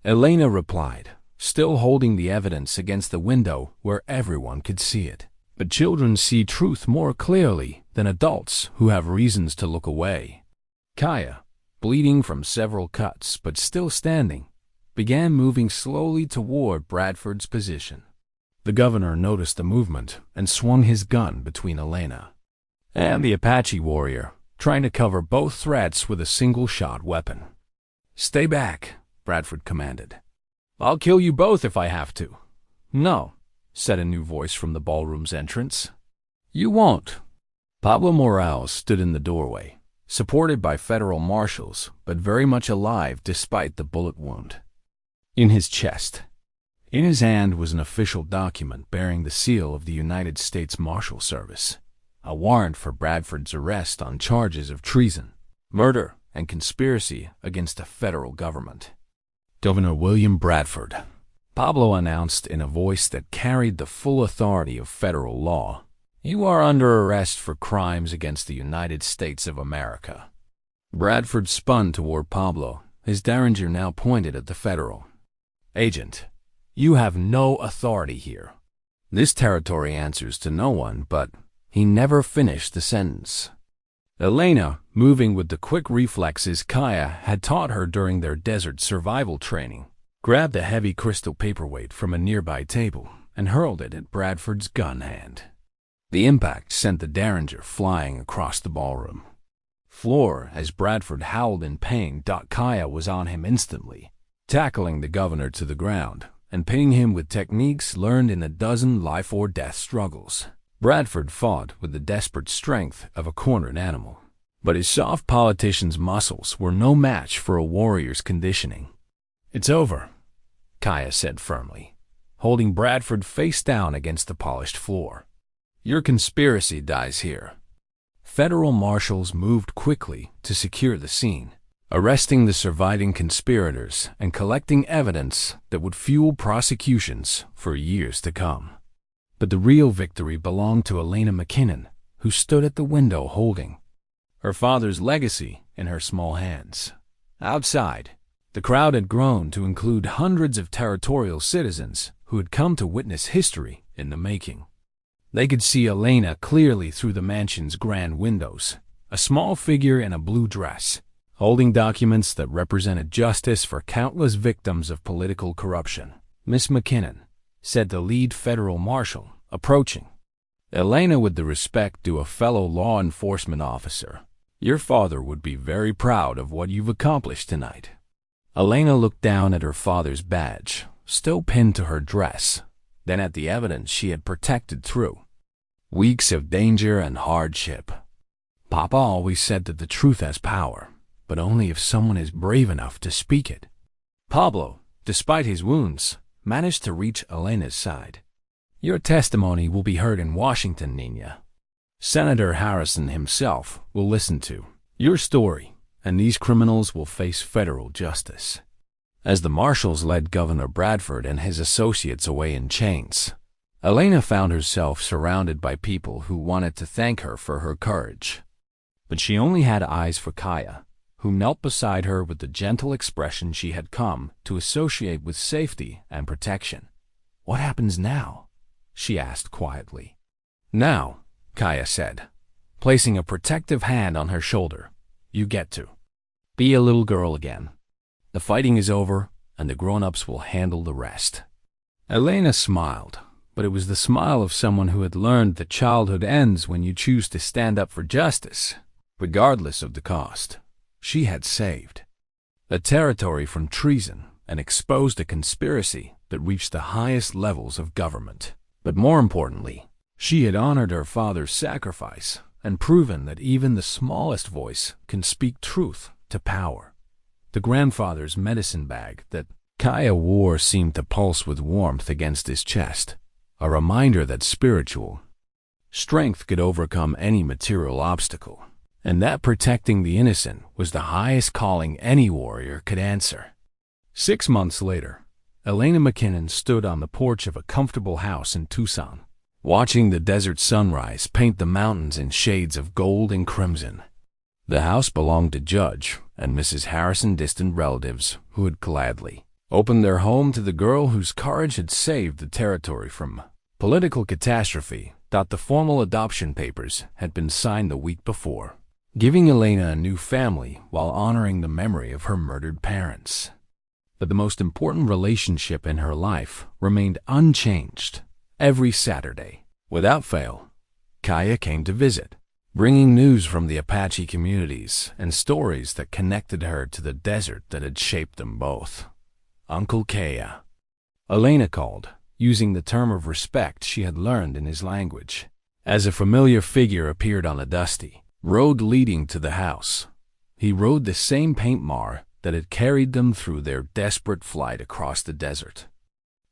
Elena replied, still holding the evidence against the window where everyone could see it. "But children see truth more clearly than adults who have reasons to look away." Kaya, bleeding from several cuts but still standing, began moving slowly toward Bradford's position. The governor noticed the movement and swung his gun between Elena and the Apache warrior, trying to cover both threats with a single-shot weapon. "Stay back," Bradford commanded. "I'll kill you both if I have to." "No," said a new voice from the ballroom's entrance. "You won't." Pablo Morales stood in the doorway, supported by federal marshals, but very much alive despite the bullet wound in his chest. In his hand was an official document bearing the seal of the United States Marshal Service, a warrant for Bradford's arrest on charges of treason, murder, and conspiracy against the federal government. "Governor William Bradford," Pablo announced in a voice that carried the full authority of federal law, "you are under arrest for crimes against the United States of America." Bradford spun toward Pablo, his Derringer now pointed at the federal agent. "You have no authority here. This territory answers to no one," but he never finished the sentence. Elena, moving with the quick reflexes Kaya had taught her during their desert survival training, grabbed a heavy crystal paperweight from a nearby table and hurled it at Bradford's gun hand. The impact sent the Derringer flying across the ballroom floor as Bradford howled in pain. Kaya was on him instantly, tackling the governor to the ground and pinning him with techniques learned in a dozen life-or-death struggles. Bradford fought with the desperate strength of a cornered animal, but his soft politician's muscles were no match for a warrior's conditioning. "It's over," Kaya said firmly, holding Bradford face down against the polished floor. "Your conspiracy dies here." Federal marshals moved quickly to secure the scene, arresting the surviving conspirators and collecting evidence that would fuel prosecutions for years to come. But the real victory belonged to Elena McKinnon, who stood at the window holding her father's legacy in her small hands. Outside, the crowd had grown to include hundreds of territorial citizens who had come to witness history in the making. They could see Elena clearly through the mansion's grand windows, a small figure in a blue dress, holding documents that represented justice for countless victims of political corruption. "Miss McKinnon," said the lead federal marshal, approaching Elena with the respect due a fellow law enforcement officer, "your father would be very proud of what you've accomplished tonight." Elena looked down at her father's badge, still pinned to her dress, then at the evidence she had protected through weeks of danger and hardship. "Papa always said that the truth has power, but only if someone is brave enough to speak it." Pablo, despite his wounds, managed to reach Elena's side. "Your testimony will be heard in Washington, Nina. Senator Harrison himself will listen to your story, and these criminals will face federal justice." As the marshals led Governor Bradford and his associates away in chains, Elena found herself surrounded by people who wanted to thank her for her courage. But she only had eyes for Kaya, who knelt beside her with the gentle expression she had come to associate with safety and protection. "What happens now?" she asked quietly. "Now," Kaya said, placing a protective hand on her shoulder, "you get to be a little girl again. The fighting is over, and the grown-ups will handle the rest." Elena smiled, but it was the smile of someone who had learned that childhood ends when you choose to stand up for justice, regardless of the cost. She had saved a territory from treason, and exposed a conspiracy that reached the highest levels of government. But more importantly, she had honored her father's sacrifice and proven that even the smallest voice can speak truth to power. The grandfather's medicine bag that Kaya wore seemed to pulse with warmth against his chest, a reminder that spiritual strength could overcome any material obstacle, and that protecting the innocent was the highest calling any warrior could answer. 6 months later, Elena McKinnon stood on the porch of a comfortable house in Tucson, watching the desert sunrise paint the mountains in shades of gold and crimson. The house belonged to Judge and Mrs. Harrison, distant relatives who had gladly opened their home to the girl whose courage had saved the territory from political catastrophe. The formal adoption papers had been signed the week before, giving Elena a new family while honoring the memory of her murdered parents. But the most important relationship in her life remained unchanged. Every Saturday, without fail, Kaya came to visit, bringing news from the Apache communities and stories that connected her to the desert that had shaped them both. Uncle Kaya, Elena called, using the term of respect she had learned in his language, as a familiar figure appeared on a dusty road leading to the house. He rode the same paint mar that had carried them through their desperate flight across the desert.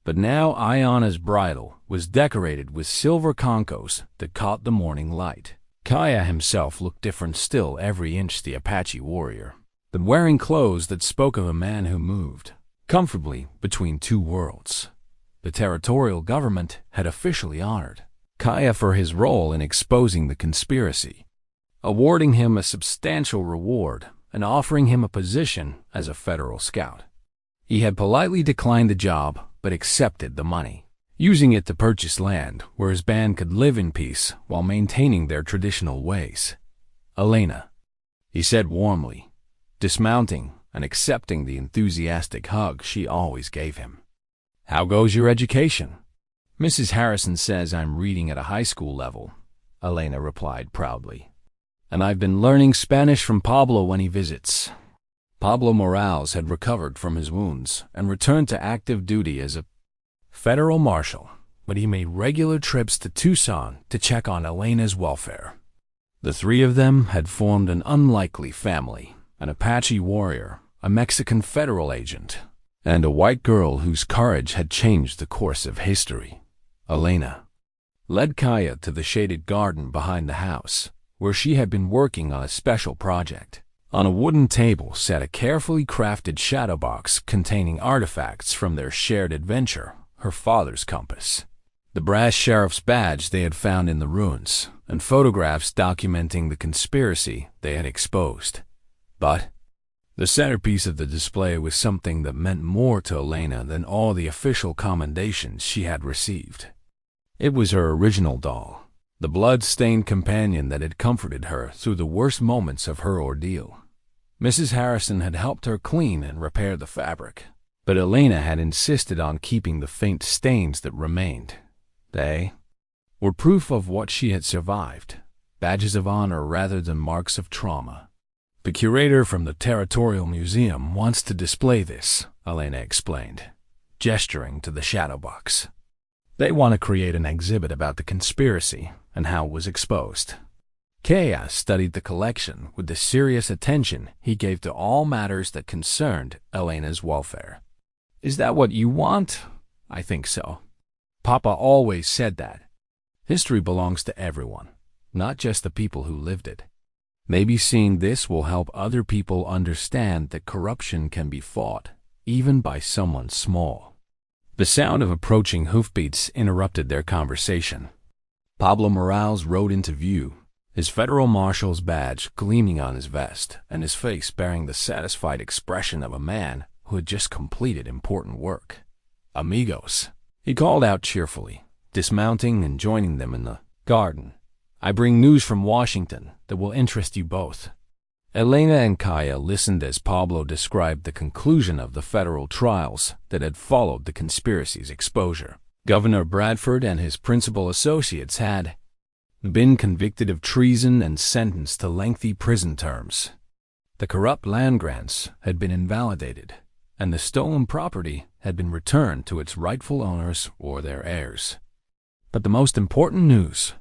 But now Ayana's bridle was decorated with silver concos that caught the morning light. Kaya himself looked different still, every inch the Apache warrior, but wearing clothes that spoke of a man who moved comfortably between two worlds. The territorial government had officially honored Kaya for his role in exposing the conspiracy, awarding him a substantial reward and offering him a position as a federal scout. He had politely declined the job but accepted the money, using it to purchase land where his band could live in peace while maintaining their traditional ways. "Elena," he said warmly, dismounting and accepting the enthusiastic hug she always gave him. "How goes your education?" "Mrs. Harrison says I'm reading at a high school level," Elena replied proudly. "And I've been learning Spanish from Pablo when he visits." Pablo Morales had recovered from his wounds and returned to active duty as a federal marshal, but he made regular trips to Tucson to check on Elena's welfare. The three of them had formed an unlikely family: an Apache warrior, a Mexican federal agent, and a white girl whose courage had changed the course of history. Elena led Kaya to the shaded garden behind the house, where she had been working on a special project. On a wooden table sat a carefully crafted shadow box containing artifacts from their shared adventure, her father's compass, the brass sheriff's badge they had found in the ruins, and photographs documenting the conspiracy they had exposed. But the centerpiece of the display was something that meant more to Elena than all the official commendations she had received. It was her original doll, the blood-stained companion that had comforted her through the worst moments of her ordeal. Mrs. Harrison had helped her clean and repair the fabric, but Elena had insisted on keeping the faint stains that remained. They were proof of what she had survived, badges of honor rather than marks of trauma. "The curator from the Territorial Museum wants to display this," Elena explained, gesturing to the shadow box. "They want to create an exhibit about the conspiracy and how it was exposed." Kaya studied the collection with the serious attention he gave to all matters that concerned Elena's welfare. "Is that what you want?" "I think so. Papa always said that. History belongs to everyone, not just the people who lived it. Maybe seeing this will help other people understand that corruption can be fought, even by someone small." The sound of approaching hoofbeats interrupted their conversation. Pablo Morales rode into view, his federal marshal's badge gleaming on his vest, and his face bearing the satisfied expression of a man who had just completed important work. "Amigos," he called out cheerfully, dismounting and joining them in the garden. "I bring news from Washington that will interest you both." Elena and Kaya listened as Pablo described the conclusion of the federal trials that had followed the conspiracy's exposure. Governor Bradford and his principal associates had been convicted of treason and sentenced to lengthy prison terms. The corrupt land grants had been invalidated, and the stolen property had been returned to its rightful owners or their heirs. But the most important news,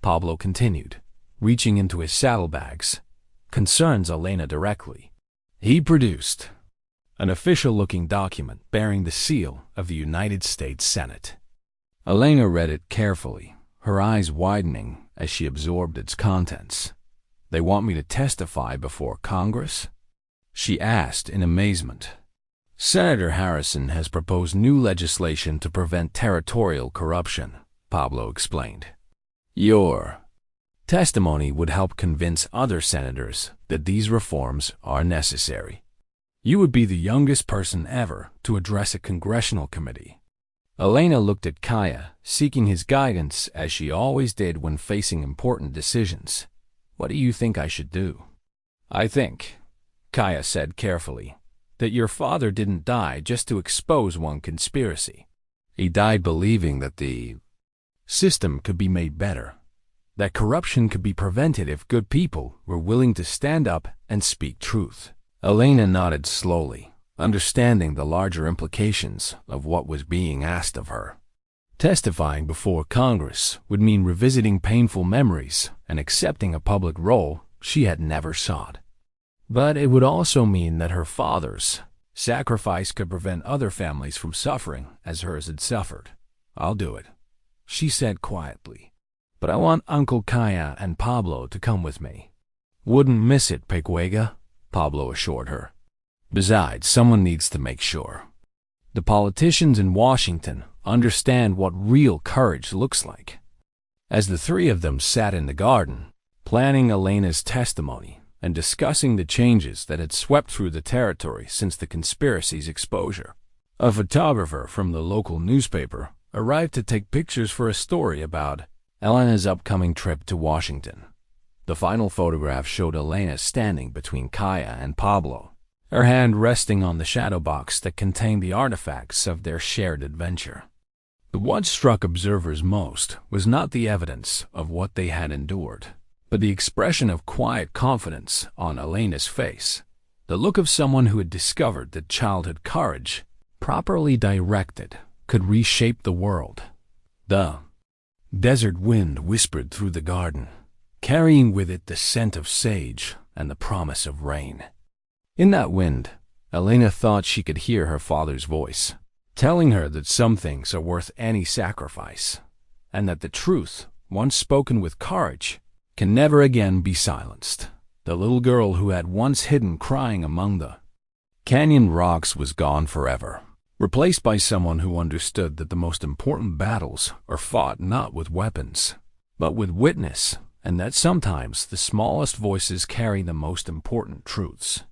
Pablo continued, reaching into his saddlebags, concerns Elena directly. He produced an official-looking document bearing the seal of the United States Senate. Elena read it carefully, her eyes widening as she absorbed its contents. "They want me to testify before Congress?" she asked in amazement. "Senator Harrison has proposed new legislation to prevent territorial corruption," Pablo explained. "Your testimony would help convince other senators that these reforms are necessary. You would be the youngest person ever to address a congressional committee." Elena looked at Kaya, seeking his guidance as she always did when facing important decisions. "What do you think I should do?" "I think," Kaya said carefully, "that your father didn't die just to expose one conspiracy. He died believing that the system could be made better, that corruption could be prevented if good people were willing to stand up and speak truth." Elena nodded slowly, understanding the larger implications of what was being asked of her. Testifying before Congress would mean revisiting painful memories and accepting a public role she had never sought. But it would also mean that her father's sacrifice could prevent other families from suffering as hers had suffered. "I'll do it," she said quietly. "But I want Uncle Kaya and Pablo to come with me." "Wouldn't miss it, Pequega," Pablo assured her. "Besides, someone needs to make sure. The politicians in Washington understand what real courage looks like." As the three of them sat in the garden, planning Elena's testimony and discussing the changes that had swept through the territory since the conspiracy's exposure, a photographer from the local newspaper arrived to take pictures for a story about Elena's upcoming trip to Washington. The final photograph showed Elena standing between Kaya and Pablo, her hand resting on the shadow box that contained the artifacts of their shared adventure. But what struck observers most was not the evidence of what they had endured, but the expression of quiet confidence on Elena's face, the look of someone who had discovered that childhood courage, properly directed, could reshape the world. The desert wind whispered through the garden, carrying with it the scent of sage and the promise of rain. In that wind, Elena thought she could hear her father's voice, telling her that some things are worth any sacrifice, and that the truth, once spoken with courage, can never again be silenced. The little girl who had once hidden crying among the canyon rocks was gone forever, replaced by someone who understood that the most important battles are fought not with weapons, but with witness, and that sometimes the smallest voices carry the most important truths.